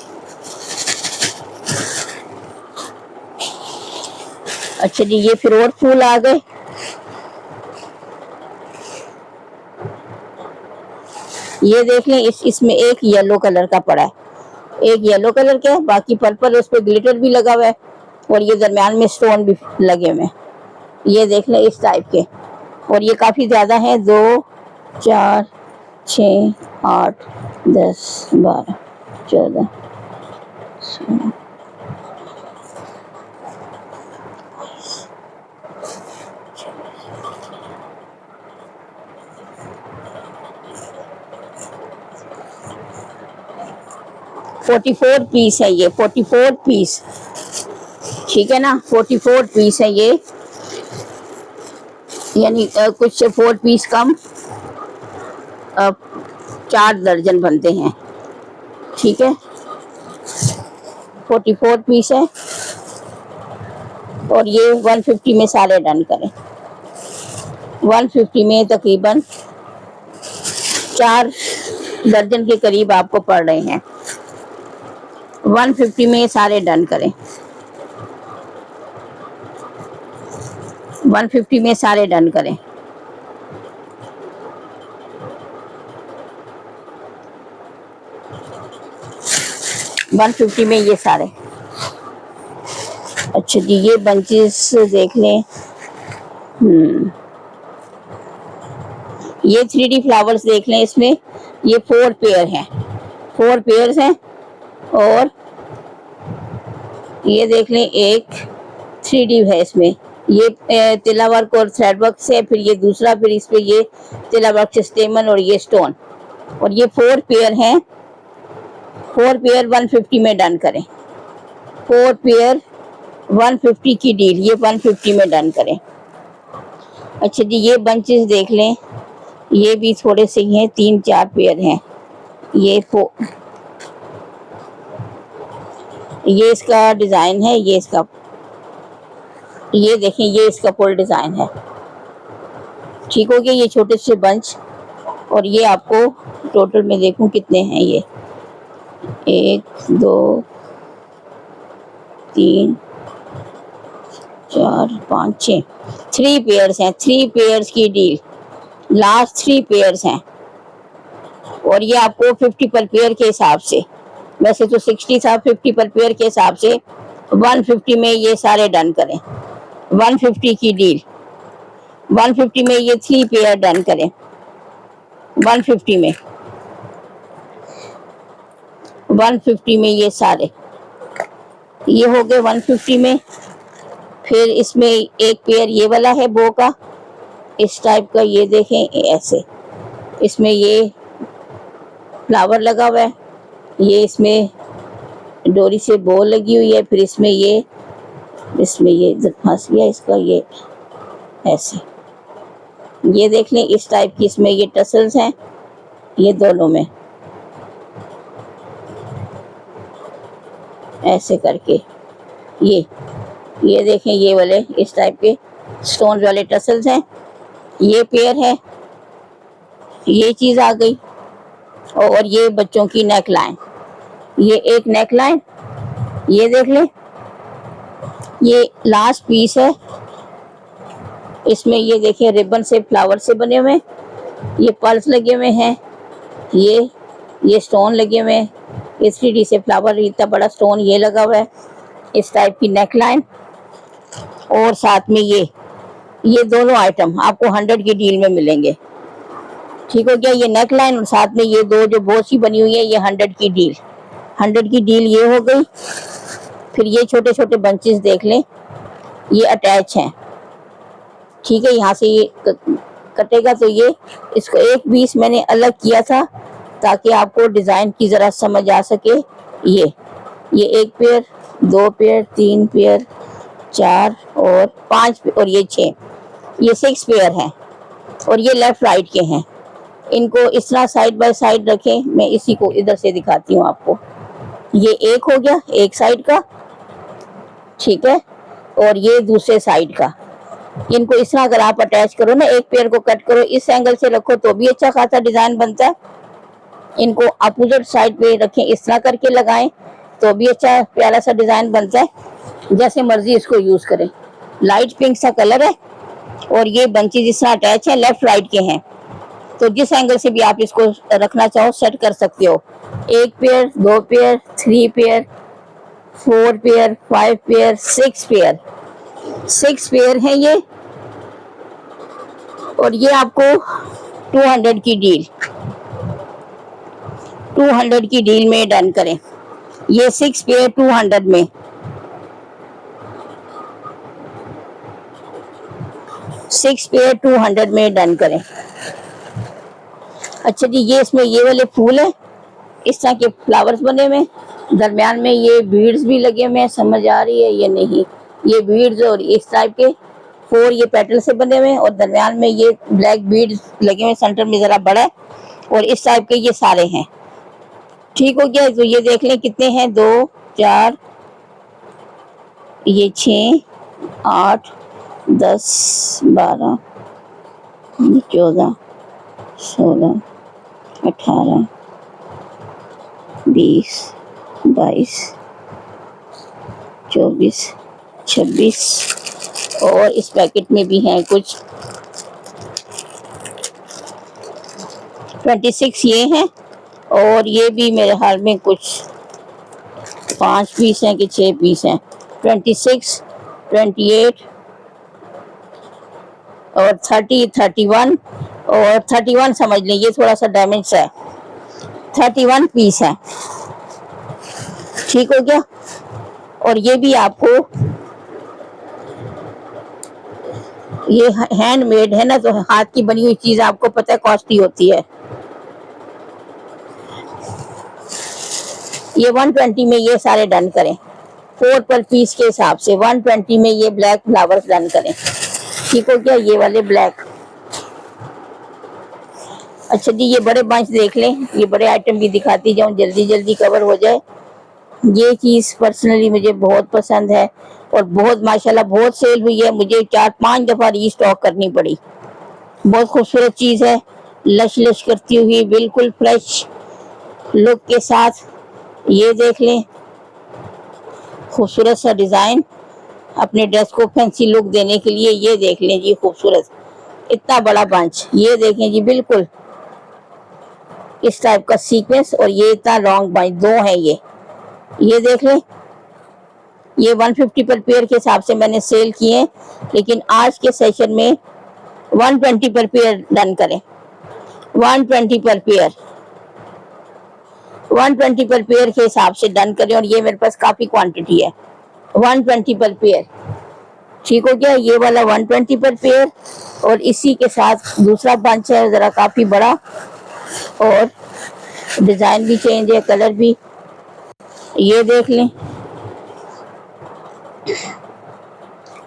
S1: अच्छा जी, ये फिर और फूल आ गए। ये देख लें, इसमें एक येलो कलर का पड़ा है, एक येलो कलर का है, बाकी पर्पल, उस पर ग्लिटर भी लगा हुआ है और ये दरमियान में स्टोन भी लगे हुए हैं। ये देख लें इस टाइप के, और ये काफ़ी ज़्यादा है। 2 4 6 8 10 12 14 16 44 पीस है ये, 44 पीस, ठीक है ना। 44 पीस है ये, यानी कुछ 4 पीस कम 4 दर्जन बनते हैं, ठीक है। 44 पीस है और ये 150 में सारे डन करें। 150 में तकरीबन 4 दर्जन के करीब आपको पड़ रहे हैं। 150 में सारे डन करें, 150 में सारे डन करें। वन 150 में ये सारे। अच्छा जी, ये बंचेस देख लें। ये 3D फ्लावर्स देख लें, इसमें ये 4 पेयर हैं, 4 पेयर्स हैं। और ये देख लें, एक 3D है इसमें, ये तिला वर्क और थ्रेड वर्क से, फिर ये दूसरा, फिर इस पे ये तिला वर्क से स्टेमन और ये स्टोन, और ये 4 पेयर हैं। 4 पेयर 150 में डन करें। 4 पेयर 150 की डील, ये 150 में डन करें। अच्छा जी, ये बंचेस देख लें, ये भी थोड़े से ही हैं, 3-4 पेयर हैं। ये इसका डिज़ाइन है, ये इसका, ये देखें, ये इसका फुल डिज़ाइन है, ठीक हो गया। ये छोटे से बंच, और ये आपको टोटल में देखूं कितने हैं ये, 1 2 3 4 5 6, 3 पेयर्स हैं। 3 पेयर्स की डील, लास्ट 3 पेयर्स हैं। और ये आपको 50 पर पेयर के हिसाब से, वैसे तो 60 था, 50 पर पेयर के हिसाब से 150 में ये सारे डन करें। 150 की डील, 150 में ये 3 पेयर डन करें। 150 में, 150 में ये सारे, ये हो गए 150 में। फिर इसमें एक पेयर ये वाला है बो का, इस टाइप का, ये देखें ऐसे, इसमें ये फ्लावर लगा हुआ है, ये इसमें डोरी से बो लगी हुई है, फिर इसमें ये फंस गया इसका, ये ऐसे, ये देख लें इस टाइप की, इसमें ये टसल्स हैं, ये दोनों में ऐसे करके, ये देखें, ये वाले इस टाइप के स्टोन वाले टसल्स हैं। ये पेयर है, ये चीज़ आ गई। और ये बच्चों की नेक लाइन, ये एक नेक लाइन, ये देख लें, ये लास्ट पीस है। इसमें ये देखें, रिबन से फ्लावर से बने हुए, ये पर्ल्स लगे हुए हैं, ये स्टोन लगे हुए हैं, ये 3D से फ्लावर, इतना बड़ा स्टोन ये लगा हुआ है, इस टाइप की नेक लाइन। और साथ में ये दोनों आइटम आपको 100 की डील में मिलेंगे, ठीक हो गया। ये नेक लाइन और साथ में ये दो जो बहुत सी बनी हुई है, ये 100 की डील, 100 की डील ये हो गई। फिर ये छोटे छोटे बंचेस देख लें, ये अटैच हैं, ठीक है। यहाँ से ये कटेगा तो ये इसको एक पीस मैंने अलग किया था ताकि आपको डिज़ाइन की ज़रा समझ आ सके। ये एक पेयर, दो पेयर, तीन पेयर, चार और पांच और ये छः, ये 6 पेयर हैं और ये लेफ्ट राइट के हैं। इनको इस तरह साइड बाय साइड रखें। मैं इसी को इधर से दिखाती हूँ आपको। ये एक हो गया एक साइड का, ठीक है, और ये दूसरे साइड का। इनको इस तरह अगर आप अटैच करो ना, एक पेयर को कट करो, इस एंगल से रखो तो भी अच्छा खासा डिजाइन बनता है। इनको अपोजिट साइड पे रखें, इस तरह करके लगाएं तो भी अच्छा प्यारा सा डिजाइन बनता है। जैसे मर्जी इसको यूज करें। लाइट पिंक सा कलर है और ये बंचेज इस तरह अटैच है, लेफ्ट राइट के हैं, तो जिस एंगल से भी आप इसको रखना चाहो सेट कर सकते हो। एक पेयर, दो pair, 3 pair, 4 pair, 5 pair, 6 pair, 6 pair है ये। और ये आपको 200 की डील, 200 की डील में डन करें। ये 6 पेयर 200 में, 6 पेयर 200 में डन करें। अच्छा जी, ये इसमें ये वाले फूल है, इस तरह के फ्लावर्स बने हुए, दरमियान में ये बीड्स भी लगे हुए हैं, समझ आ रही है ये नहीं, ये बीड्स और इस टाइप के 4 ये पेटल से बने हुए हैं और दरमियान में ये ब्लैक बीड्स लगे हुए, सेंटर में जरा बड़ा है और इस टाइप के ये सारे हैं। ठीक हो गया। तो ये देख लें कितने हैं, 2, 4, ये 6, 8, 10, 12, 14, 16, 18, 20, 22, 24, 26 और इस पैकेट में भी हैं कुछ 26 ये हैं और ये भी मेरे हाल में कुछ 5 पीस हैं कि 6 पीस हैं। 26, 28 और 30, 31 और 31 समझ लें, ये थोड़ा सा डैमेज है, 31 पीस है। ठीक हो गया। और ये भी आपको, ये हैंडमेड है ना, तो हाथ की बनी हुई चीज आपको पता है कॉस्टली होती है। ये 120 में ये सारे डन करें, 4 पर पीस के हिसाब से 120 में ये ब्लैक फ्लावर्स डन करें। ठीक हो गया, ये वाले ब्लैक। अच्छा जी, ये बड़े बंच देख लें, ये बड़े आइटम भी दिखाती जाऊं, जल्दी जल्दी कवर हो जाए। ये चीज़ पर्सनली मुझे बहुत पसंद है और बहुत माशाल्लाह बहुत सेल हुई है, मुझे 4-5 दफ़ा रीस्टॉक करनी पड़ी। बहुत खूबसूरत चीज़ है, लश लश करती हुई, बिल्कुल फ्रेश लुक के साथ। ये देख लें, खूबसूरत सा डिज़ाइन, अपने ड्रेस को फैंसी लुक देने के लिए। ये देख लें जी, खूबसूरत इतना बड़ा बंच, ये देखें जी, बिल्कुल इस टाइप का सीक्वेंस और ये इतना लॉन्ग बंच, 2 है ये देख लें। ये 150 पर पेयर के हिसाब से मैंने सेल किए हैं, लेकिन आज के सेशन में 120 पर पेयर डन करें। 120 पर पेयर, 120 पर पेयर के हिसाब से डन करें और ये मेरे पास काफ़ी क्वांटिटी है। 120 पर पेयर, ठीक हो गया। ये वाला 120 पर पेयर और इसी के साथ दूसरा बंच है, ज़रा काफ़ी बड़ा और डिज़ाइन भी चेंज है, कलर भी। ये देख लें,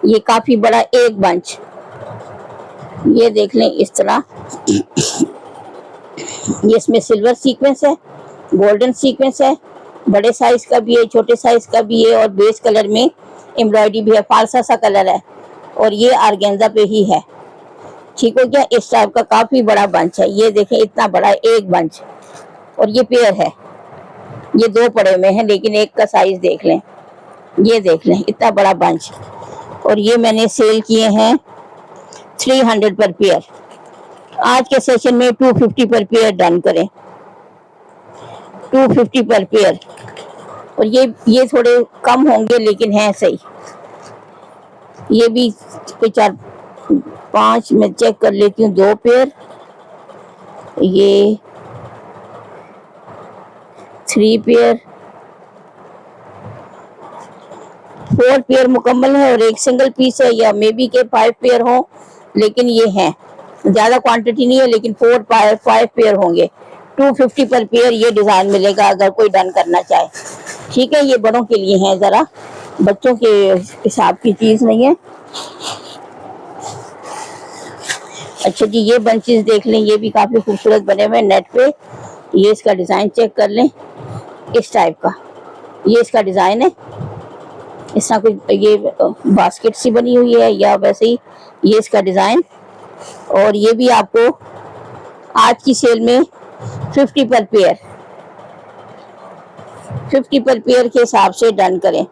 S1: ये काफ़ी बड़ा एक बंच, ये देख लें इस तरह। ये इसमें सिल्वर सीक्वेंस है, गोल्डन सीक्वेंस है, बड़े साइज का भी है, छोटे साइज का भी है और बेस कलर में एम्ब्रॉयडरी भी है, फालसा सा कलर है और ये आर्गेन्जा पे ही है। ठीक हो गया। इस टाइप का काफ़ी बड़ा बंच है, ये देखें इतना बड़ा एक बंच और ये पेयर है। ये 2 पड़े हुए हैं लेकिन एक का साइज देख लें, ये देख लें इतना बड़ा बंच। और ये मैंने सेल किए हैं 300 पर पेयर। आज के सेशन में 250 पर पेयर डन करें, 250 पर पेयर। और ये थोड़े कम होंगे लेकिन हैं सही। ये भी कोई 4-5 मैं चेक कर लेती हूँ, 2 पेयर, ये 3 पेयर, 4 पेयर मुकम्मल है और एक सिंगल पीस है, या मे बी के 5 पेयर हो, लेकिन ये है ज्यादा क्वांटिटी नहीं है, लेकिन 5 पेयर होंगे। 250 पर पेयर ये डिजाइन मिलेगा अगर कोई डन करना चाहे। ठीक है, ये बड़ों के लिए है, जरा बच्चों के हिसाब की चीज नहीं है। अच्छा जी, ये बंचेस देख लें, ये भी काफी खूबसूरत बने हुए हैं नेट पे। ये इसका डिजाइन चेक कर लें, इस टाइप का ये इसका डिजाइन है। इसका कुछ ये बास्केट सी बनी हुई है या वैसे ही ये इसका डिजाइन। और ये भी आपको आज की सेल में 50 पर पेयर, 50 पर पेयर के हिसाब से डन करें।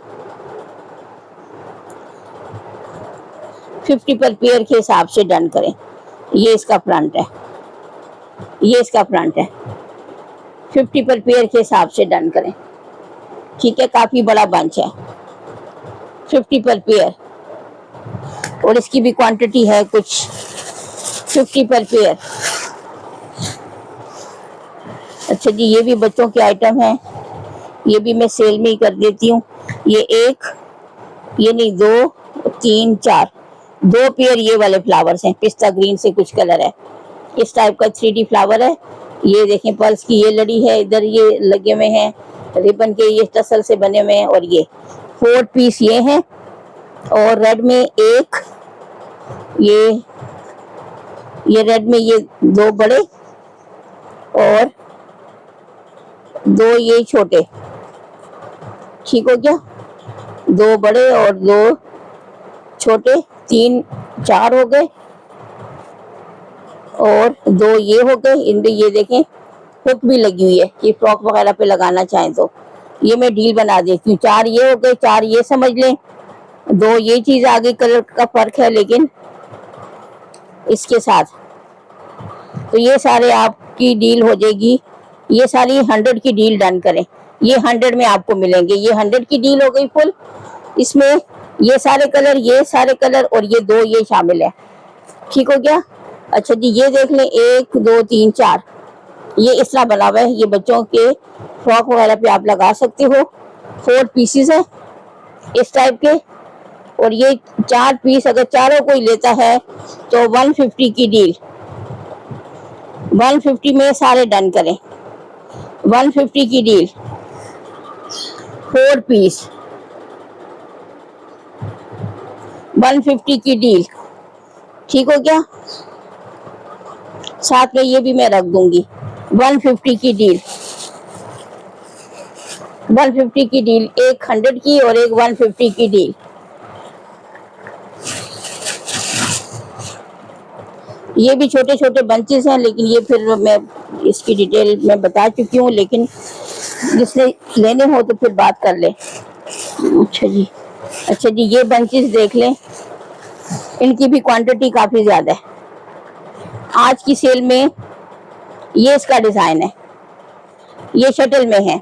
S1: 50 पर पेयर के हिसाब से डन करें। ये इसका फ्रंट है, ये इसका फ्रंट है। 50 पर पेयर के हिसाब से डन करें। ठीक है, काफी बड़ा बंच है, 50 पर पेयर, और इसकी भी क्वांटिटी है कुछ 50 पर पेयर। अच्छा जी, ये भी बच्चों के आइटम है, ये भी मैं सेल में ही कर देती हूँ। ये एक, ये नहीं, 2 3 4, 2 पेयर ये वाले फ्लावर्स हैं, पिस्ता ग्रीन से कुछ कलर है, इस टाइप का 3D फ्लावर है। ये देखें, पर्स की ये लड़ी है, इधर ये लगे हुए हैं रिबन के, ये टसल से बने हुए हैं। और ये 4 पीस ये हैं, और रेड में एक, ये रेड में ये 2 बड़े और 2 ये छोटे। ठीक हो गया, 2 बड़े और 2 छोटे, 3 4 हो गए, और 2 ये हो गए। इनमें ये देखें हुक भी लगी हुई है, ये फ्रॉक वगैरह पे लगाना चाहें तो। ये मैं डील बना देती हूँ। 4 ये हो गए, 4 ये समझ लें, 2 ये चीज आगे कलर का फर्क है लेकिन इसके साथ, तो ये सारे आपकी डील हो जाएगी। ये सारी 100 की डील डन करें, ये 100 में आपको मिलेंगे। ये 100 की डील हो गई फुल। इसमें ये सारे कलर और ये 2 ये शामिल है। ठीक हो गया। अच्छा जी, ये देख लें, 1 2 3 4, ये इस तरह बना हुआ है। ये बच्चों के फ्रॉक वगैरह पे आप लगा सकते हो। 4 पीसीस है इस टाइप के, और ये 4 पीस अगर चारों कोई लेता है तो 150 की डील, 150 में सारे डन करें। 150 की डील, 4 पीस, 150 की डील। ठीक हो गया, साथ में ये भी मैं रख दूंगी। 150 की डील, 150 की डील, एक 100 की और एक 150 की डील। ये भी छोटे छोटे बंचेस हैं, लेकिन ये फिर मैं इसकी डिटेल में बता चुकी हूँ, लेकिन जिसने लेने हो तो फिर बात कर ले। अच्छा जी, ये बंचेस देख लें, इनकी भी क्वांटिटी काफी ज्यादा है। आज की सेल में ये इसका डिजाइन है, ये शटल में है।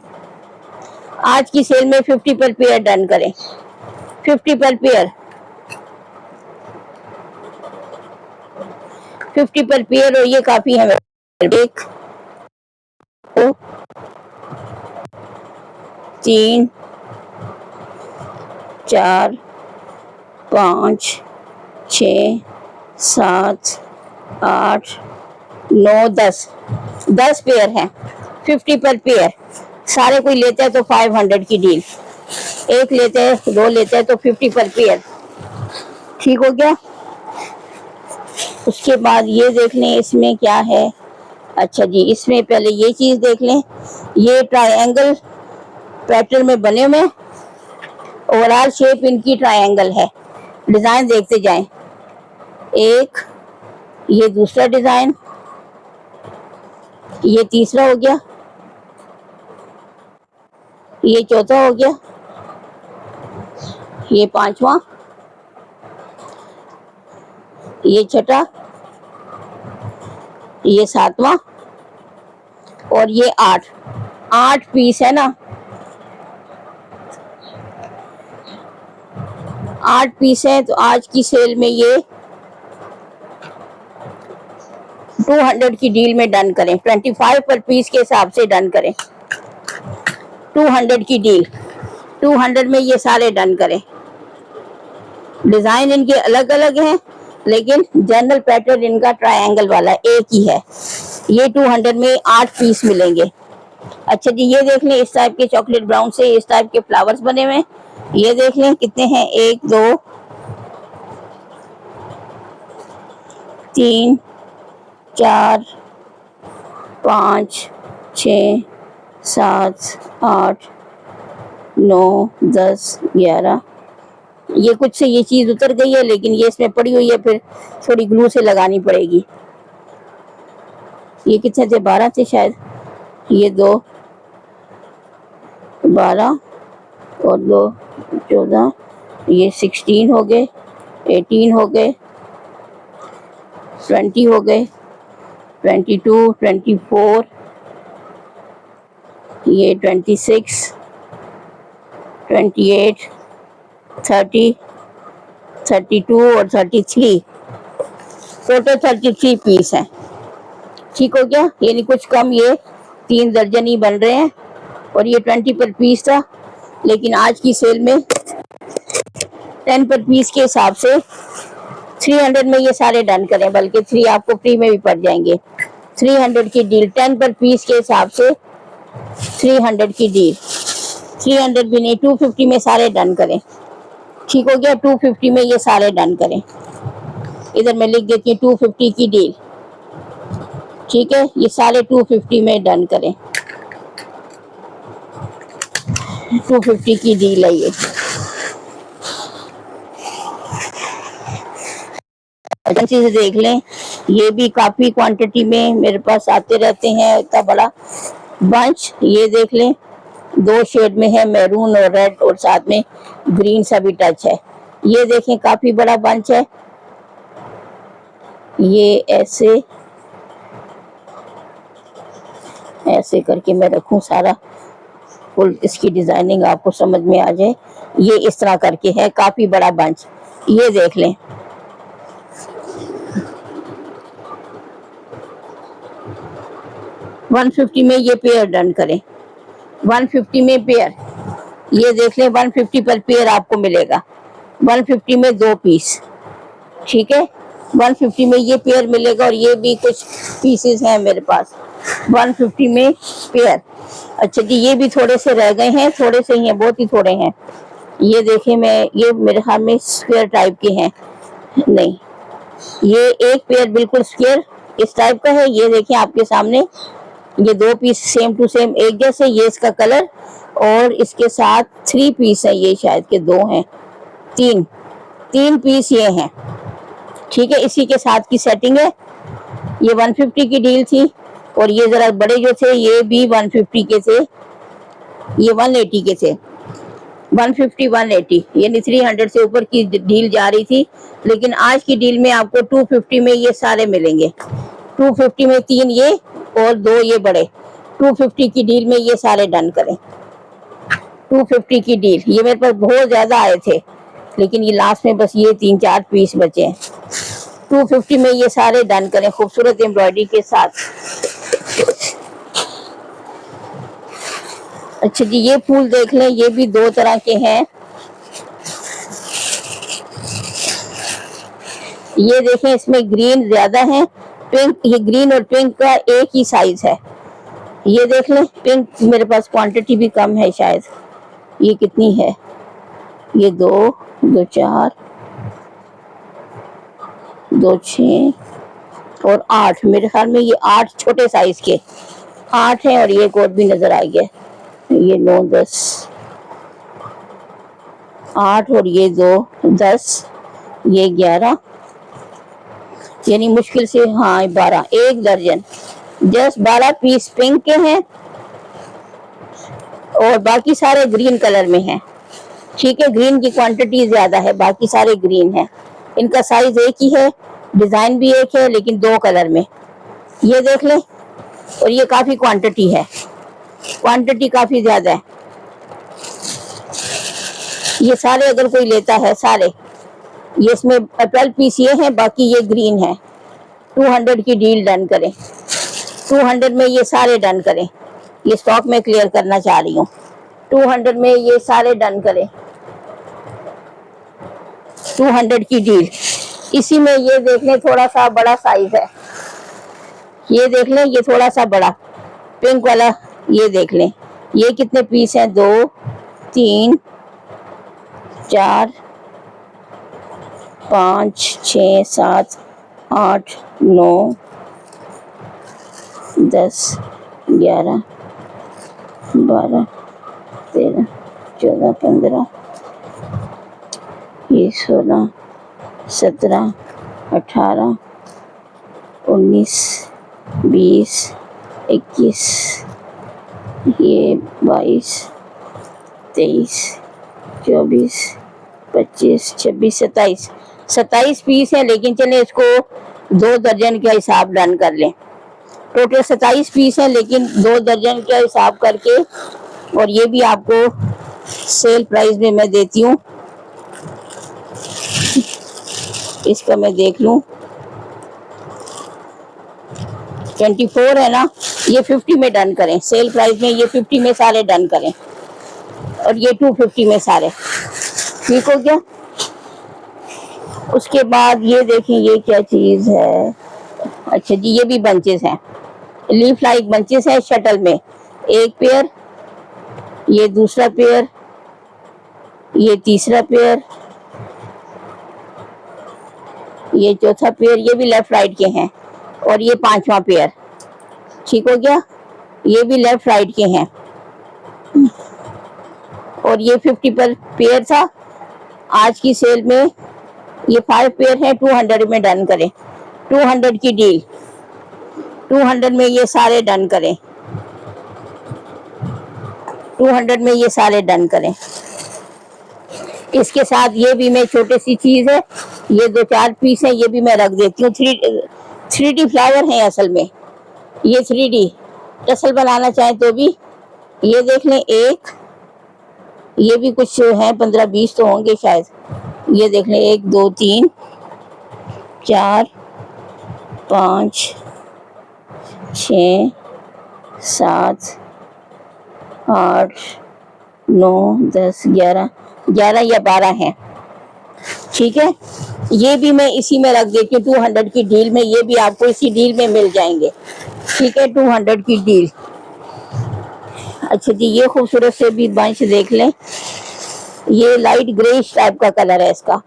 S1: आज की सेल में 50 पर पेयर डन करें, 50 पर पेयर, 50 पर पेयर। और ये काफी है, 1 2 3 4 5 6 7 8 9 10 पेयर हैं, 50 पर पेयर। सारे कोई लेता है तो 500 की डील, एक लेते हैं 2 लेते हैं तो 50 पर पेयर। ठीक हो गया। उसके बाद ये देख लें इसमें क्या है। अच्छा जी, इसमें पहले ये चीज देख लें, ये ट्रायंगल पैटर्न में बने हुए, ओवरऑल शेप इनकी ट्रायंगल है। डिजाइन देखते जाएं, एक, ये दूसरा डिजाइन, ये तीसरा हो गया, ये चौथा हो गया, ये 5वां, ये छठा, ये 7वां, और ये 8 पीस है ना, 8 पीस है। तो आज की सेल में ये 200 की डील में डन करें, 25 पर पीस के हिसाब से डन करें। 200 की डील, 200 में ये सारे डन करें। डिजाइन इनके अलग अलग हैं, लेकिन जनरल पैटर्न इनका ट्रायंगल वाला एक ही है। ये 200 में 8 पीस मिलेंगे। अच्छा जी, ये देख लें, इस टाइप के चॉकलेट ब्राउन से इस टाइप के फ्लावर्स बने हुए हैं। ये देख लें कितने हैं, 1 2 3 4 5 6 7 8 9 10 11। ये कुछ से ये चीज उतर गई है, लेकिन ये इसमें पड़ी हुई है, फिर थोड़ी ग्लू से लगानी पड़ेगी। ये कितने थे, 12 थे शायद। ये 2 12 और 2 14, ये 16 हो गए, 18 हो गए, 20 हो गए, 22 24, ये 26 28 30 32 और 33। टोटल 33 पीस हैं। ठीक हो गया, यानी कुछ कम ये 3 दर्जन ही बन रहे हैं, और ये 20 पर पीस था, लेकिन आज की सेल में 10 पर पीस के हिसाब से 300 में ये सारे डन करें, बल्कि 3 आपको फ्री में भी पड़ जाएंगे। 300 की डील, 10 पर पीस के हिसाब से 300 की डील। 300 भी नहीं, 250 में सारे डन करें। ठीक हो गया, 250 में ये सारे डन करें। इधर मैं लिख देती हूँ 250 की डील। ठीक है, ये सारे 250 में डन करें। 250 की डील है ये। अच्छे से देख लें, ये भी काफी क्वांटिटी में मेरे पास आते रहते हैं, इतना बड़ा बंच। ये देख लें, 2 शेड में है, मैरून और रेड, और साथ में ग्रीन सा भी टच है। ये देखें, काफी बड़ा बंच है। ये ऐसे ऐसे करके मैं रखूं सारा, फुल इसकी डिजाइनिंग आपको समझ में आ जाए। ये इस तरह करके है, काफी बड़ा बंच। ये देख लें, $150 में ये पेयर डन करें। 150 में पेयर, ये देख लें, 150 पर पेयर आपको मिलेगा। 150 में 2 पीस। ठीक है, 150 में ये पेयर मिलेगा, और ये भी कुछ पीसेस हैं मेरे पास 150 में पेयर। अच्छा जी, ये भी थोड़े से रह गए हैं, थोड़े से ही हैं, बहुत ही थोड़े हैं। ये देखें, मैं ये मेरे ख्याल में स्क्वायर टाइप के हैं, नहीं, ये एक पेयर बिल्कुल स्क्वायर इस टाइप का है। ये देखें आपके सामने, ये 2 पीस सेम टू सेम एक जैसे, ये इसका कलर, और इसके साथ 3 पीस है, ये शायद के 2 हैं, 3 पीस ये हैं। ठीक है, इसी के साथ की सेटिंग है। ये 150 की डील थी, और ये जरा बड़े जो थे ये भी 150 के थे, ये 180 के थे। 150 180 यानी 300 से ऊपर की डील जा रही थी, लेकिन आज की डील में आपको 250 में ये सारे मिलेंगे। 250 में 3 ये और 2 ये बड़े। 250 की डील में ये सारे डन करें। 250 की डील, ये मेरे पास बहुत ज्यादा आए थे, लेकिन ये लास्ट में बस ये 3-4 पीस बचे हैं। 250 में ये सारे डन करें, खूबसूरत एम्ब्रॉयडरी के साथ। अच्छा जी, ये फूल देख लें, ये भी 2 तरह के हैं। ये देखें, इसमें ग्रीन ज्यादा है, पिंक, ये ग्रीन और पिंक का एक ही साइज है। ये देख लें, पिंक मेरे पास क्वांटिटी भी कम है शायद। ये कितनी है, ये 2 2 4 2 6 और 8, मेरे ख्याल में ये 8 छोटे साइज के 8 हैं, और ये एक और भी नजर आ गया, ये 9 10 8 और ये 2 10, ये 11, यानी मुश्किल से हाँ 12, 1 दर्जन। जस्ट 12 पीस पिंक के हैं, और बाकी सारे ग्रीन कलर में हैं। ठीक है, ग्रीन की क्वांटिटी ज्यादा है, बाकी सारे ग्रीन हैं। इनका साइज एक ही है, डिजाइन भी एक है, लेकिन 2 कलर में। ये देख लें, और ये काफी क्वांटिटी है, क्वांटिटी काफी ज्यादा है। ये सारे अगर कोई लेता है सारे, ये इसमें 12 पीस ये हैं, बाकी ये ग्रीन है। 200 की डील डन करें। 200 में ये सारे डन करें, ये स्टॉक में क्लियर करना चाह रही हूँ। 200 में ये सारे डन करें। 200 की डील। इसी में ये देख लें, थोड़ा सा बड़ा साइज है, ये देख लें, ये थोड़ा सा बड़ा पिंक वाला, ये देख लें। ये कितने पीस हैं? 2 3 4 5 6 7 8 9 10 11 12 13 14 15 ये 16 17 18 19 20 21 ये 22 23 24 25 26 27 27 पीस है, लेकिन चले इसको 2 दर्जन का हिसाब डन कर लें। टोटल 27 पीस है, लेकिन 2 दर्जन का हिसाब करके, और ये भी आपको सेल प्राइस में मैं देती हूँ। इसका मैं देख लूं, 24 है ना, ये 50 में डन करें। सेल प्राइस में ये 50 में सारे डन करें, और ये 250 में सारे, ठीक हो गया। उसके बाद ये देखें, ये क्या चीज है? अच्छा जी, ये भी बंचेस हैं, लीफ लाइक बंचेस है शटल में। एक पेयर, ये दूसरा पेयर, ये तीसरा पेयर, ये चौथा पेयर, ये भी लेफ्ट राइट के हैं, और ये 5वां पेयर, ठीक हो गया। ये भी लेफ्ट राइट के हैं, और ये 50 पर पेयर था। आज की सेल में ये 5 पेयर है, 200 में डन करें। 200 की डील, 200 में ये सारे डन करें, 200 में ये सारे डन करें। इसके साथ ये भी मैं छोटी सी चीज है, ये 2-4 पीस है, ये भी मैं रख देती हूँ। 3D फ्लावर है असल में, ये 3D टसल बनाना चाहे तो भी, ये देख लें। एक, ये भी कुछ है, 15-20 तो होंगे शायद। ये देख लें, 1 2 3 4 5 6 7 8 9 10 11 या 12 हैं, ठीक है। ये भी मैं इसी में रख देती हूँ 200 की डील में, ये भी आपको इसी डील में मिल जाएंगे, ठीक है। 200 की डील। अच्छा जी, ये खूबसूरत से भी बंच देख लें, ये लाइट ग्रेइश टाइप का कलर है इसका।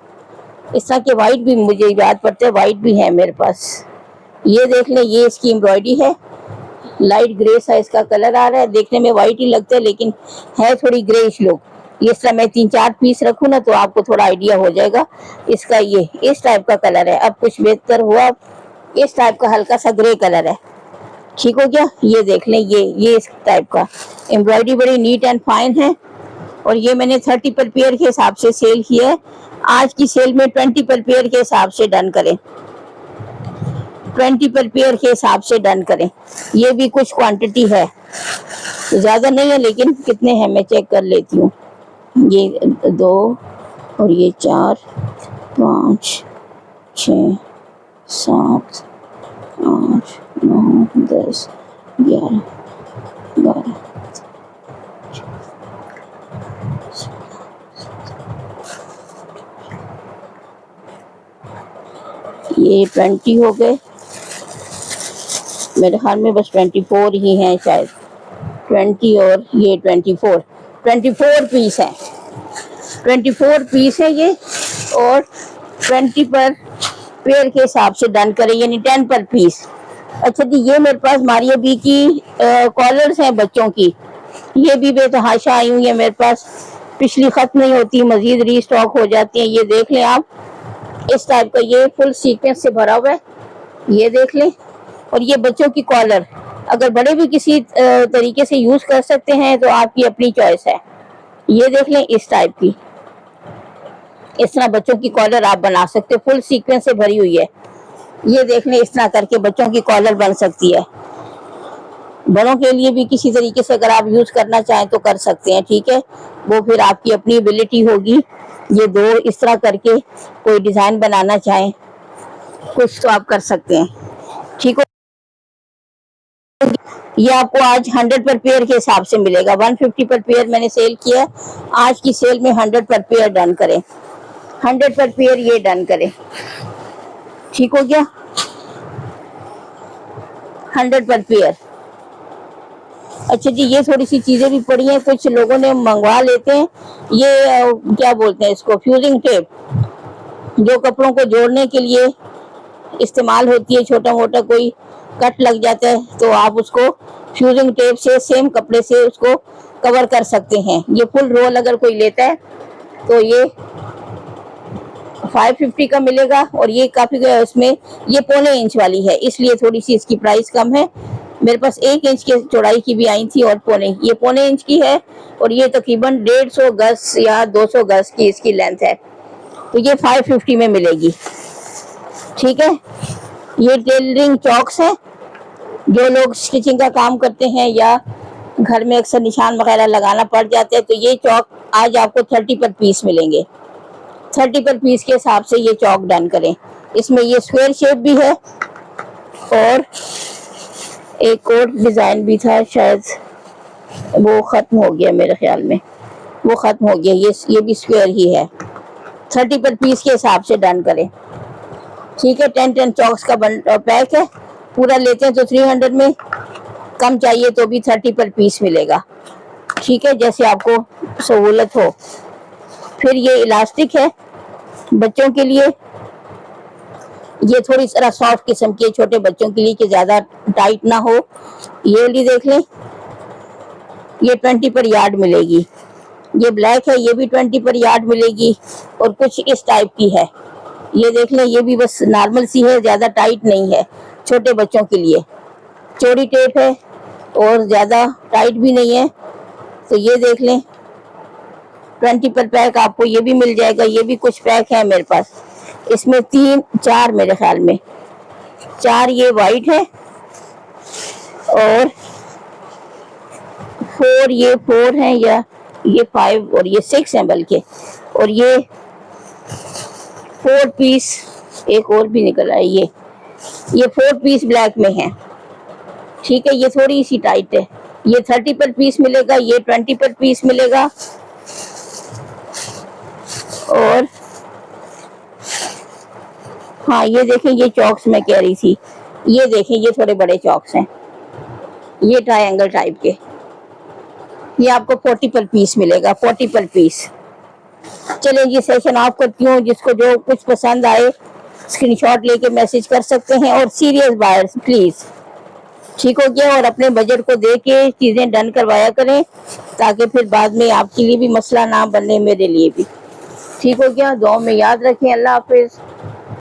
S1: इस तरह के वाइट भी मुझे याद पड़ते हैं, वाइट भी है मेरे पास। ये देख लें, ये इसकी एम्ब्रॉयडरी है, लाइट ग्रे सा इसका कलर आ रहा है, देखने में वाइट ही लगता है लेकिन है थोड़ी ग्रेइश लुक। ये इस तरह मैं 3-4 पीस रखूँ ना, तो आपको थोड़ा आइडिया हो जाएगा इसका। ये इस टाइप का कलर है, अब कुछ बेहतर हुआ, इस टाइप का हल्का सा ग्रे कलर है, ठीक हो गया। ये देख लें, ये इस टाइप का एम्ब्रॉयडरी बड़ी नीट एंड फाइन है, और ये मैंने 30 पर पेयर के हिसाब से सेल किया है। आज की सेल में 20 पर पेयर के हिसाब से डन करें, 20 पर पेयर के हिसाब से डन करें। ये भी कुछ क्वांटिटी है, ज्यादा नहीं है, लेकिन कितने हैं मैं चेक कर लेती हूँ। ये 2 और ये 4 5 6 7 8 9 10 11 12 ये 20 हो गए मेरे ख्याल में, बस 24 ही हैं शायद। 20 और ये 24 पीस है, 24 पीस है ये, और 20 पर पेयर के हिसाब से डन करें, यानी 10 पर पीस। अच्छा जी, ये मेरे पास मारिया बी की कॉलर्स हैं बच्चों की, ये भी बेतहाशा आई हुई है मेरे पास, पिछली खत्म नहीं होती, मजीद रीस्टॉक हो जाती हैं। ये देख लें आप, इस टाइप का, ये फुल सीक्वेंस से भरा हुआ है, ये देख लें। और ये बच्चों की कॉलर, अगर बड़े भी किसी तरीके से यूज कर सकते हैं तो आपकी अपनी चॉइस है। ये देख लें, इस टाइप की, इस तरह बच्चों की कॉलर आप बना सकते हो, फुल सीक्वेंस से भरी हुई है। ये देख लें, इस तरह करके बच्चों की कॉलर बन सकती है। बड़ों के लिए भी किसी तरीके से अगर आप यूज करना चाहें तो कर सकते हैं, ठीक है, वो फिर आपकी अपनी एबिलिटी होगी। ये 2 इस तरह करके कोई डिजाइन बनाना चाहें कुछ तो आप कर सकते हैं, ठीक हो। ये आपको आज 100 पर पेयर के हिसाब से मिलेगा, 150 पर पेयर मैंने सेल किया है। आज की सेल में 100 पर पेयर डन करें, 100 पर पेयर ये डन करें। ठीक हो गया, 100 पर पेयर। अच्छा जी, ये थोड़ी सी चीजें भी पड़ी हैं, कुछ लोगों ने मंगवा लेते हैं ये क्या बोलते हैं इसको, फ्यूजिंग टेप, जो कपड़ों को जोड़ने के लिए इस्तेमाल होती है। छोटा मोटा कोई कट लग जाता है तो आप उसको फ्यूजिंग टेप से सेम कपड़े से उसको कवर कर सकते हैं। ये फुल रोल अगर कोई लेता है तो ये 550 का मिलेगा, और ये काफी इसमें ये 1.25 इंच वाली है, इसलिए थोड़ी सी इसकी प्राइस कम है। मेरे पास 1 इंच की चौड़ाई की भी आई थी, और ये 1.25 इंच की है, और ये तकरीबन 150 गज या 200 गज की इसकी लेंथ है, तो ये 550 में मिलेगी। ठीक है, ये टेलरिंग चॉक्स है, जो लोग स्टिचिंग का काम करते हैं या घर में अक्सर निशान वगैरह लगाना पड़ जाते हैं, तो ये चौक आज आपको 30 पर पीस मिलेंगे। 30 पर पीस के हिसाब से ये चौक डन करें। इसमें ये स्क्वायर शेप भी है, और एक और डिजाइन भी था, शायद वो खत्म हो गया, मेरे ख्याल में वो खत्म हो गया। ये भी स्क्वायर ही है। 30 पर पीस के हिसाब से डन करें। ठीक है, 10 चॉक्स का पैक है, पूरा लेते हैं तो 300 में, कम चाहिए तो भी 30 पर पीस मिलेगा। ठीक है, जैसे आपको सहूलत हो। फिर ये इलास्टिक है बच्चों के लिए, ये थोड़ी सा सॉफ्ट किस्म की, छोटे बच्चों के लिए कि ज्यादा टाइट ना हो। ये वाली देख लें, ये 20 पर यार्ड मिलेगी। ये ब्लैक है, ये भी 20 पर यार्ड मिलेगी, और कुछ इस टाइप की है। ये देख लें, ये भी बस नॉर्मल सी है, ज्यादा टाइट नहीं है, छोटे बच्चों के लिए। चौड़ी टेप है और ज्यादा टाइट भी नहीं है, तो ये देख लें 20 पर पैक आपको ये भी मिल जाएगा। ये भी कुछ पैक है मेरे पास, इसमें 3-4 मेरे ख्याल में 4 ये वाइट है, और 4 हैं, या ये 5 और ये 6 हैं बल्कि, और ये 4 पीस एक और भी निकल रहा है। ये 4 पीस ब्लैक में है। ठीक है, ये थोड़ी सी टाइट है। ये 30 पर पीस मिलेगा, ये 20 पर पीस मिलेगा। और हाँ, ये देखें, ये चॉक्स मैं कह रही थी, ये देखें, ये थोड़े बड़े चॉक्स हैं, ये ट्रायंगल टाइप के, ये आपको 40 पर पीस मिलेगा, 40 पर पीस। चलें जी, सेशन ऑफ करती हूँ। जिसको जो कुछ पसंद आए स्क्रीनशॉट लेके मैसेज कर सकते हैं, और सीरियस बायर्स प्लीज, ठीक हो गया, और अपने बजट को दे के चीजें डन करवाया करें, ताकि फिर बाद में आपके लिए भी मसला ना बने, मेरे लिए भी। ठीक हो गया, दुआ में याद रखें। अल्लाह हाफिज।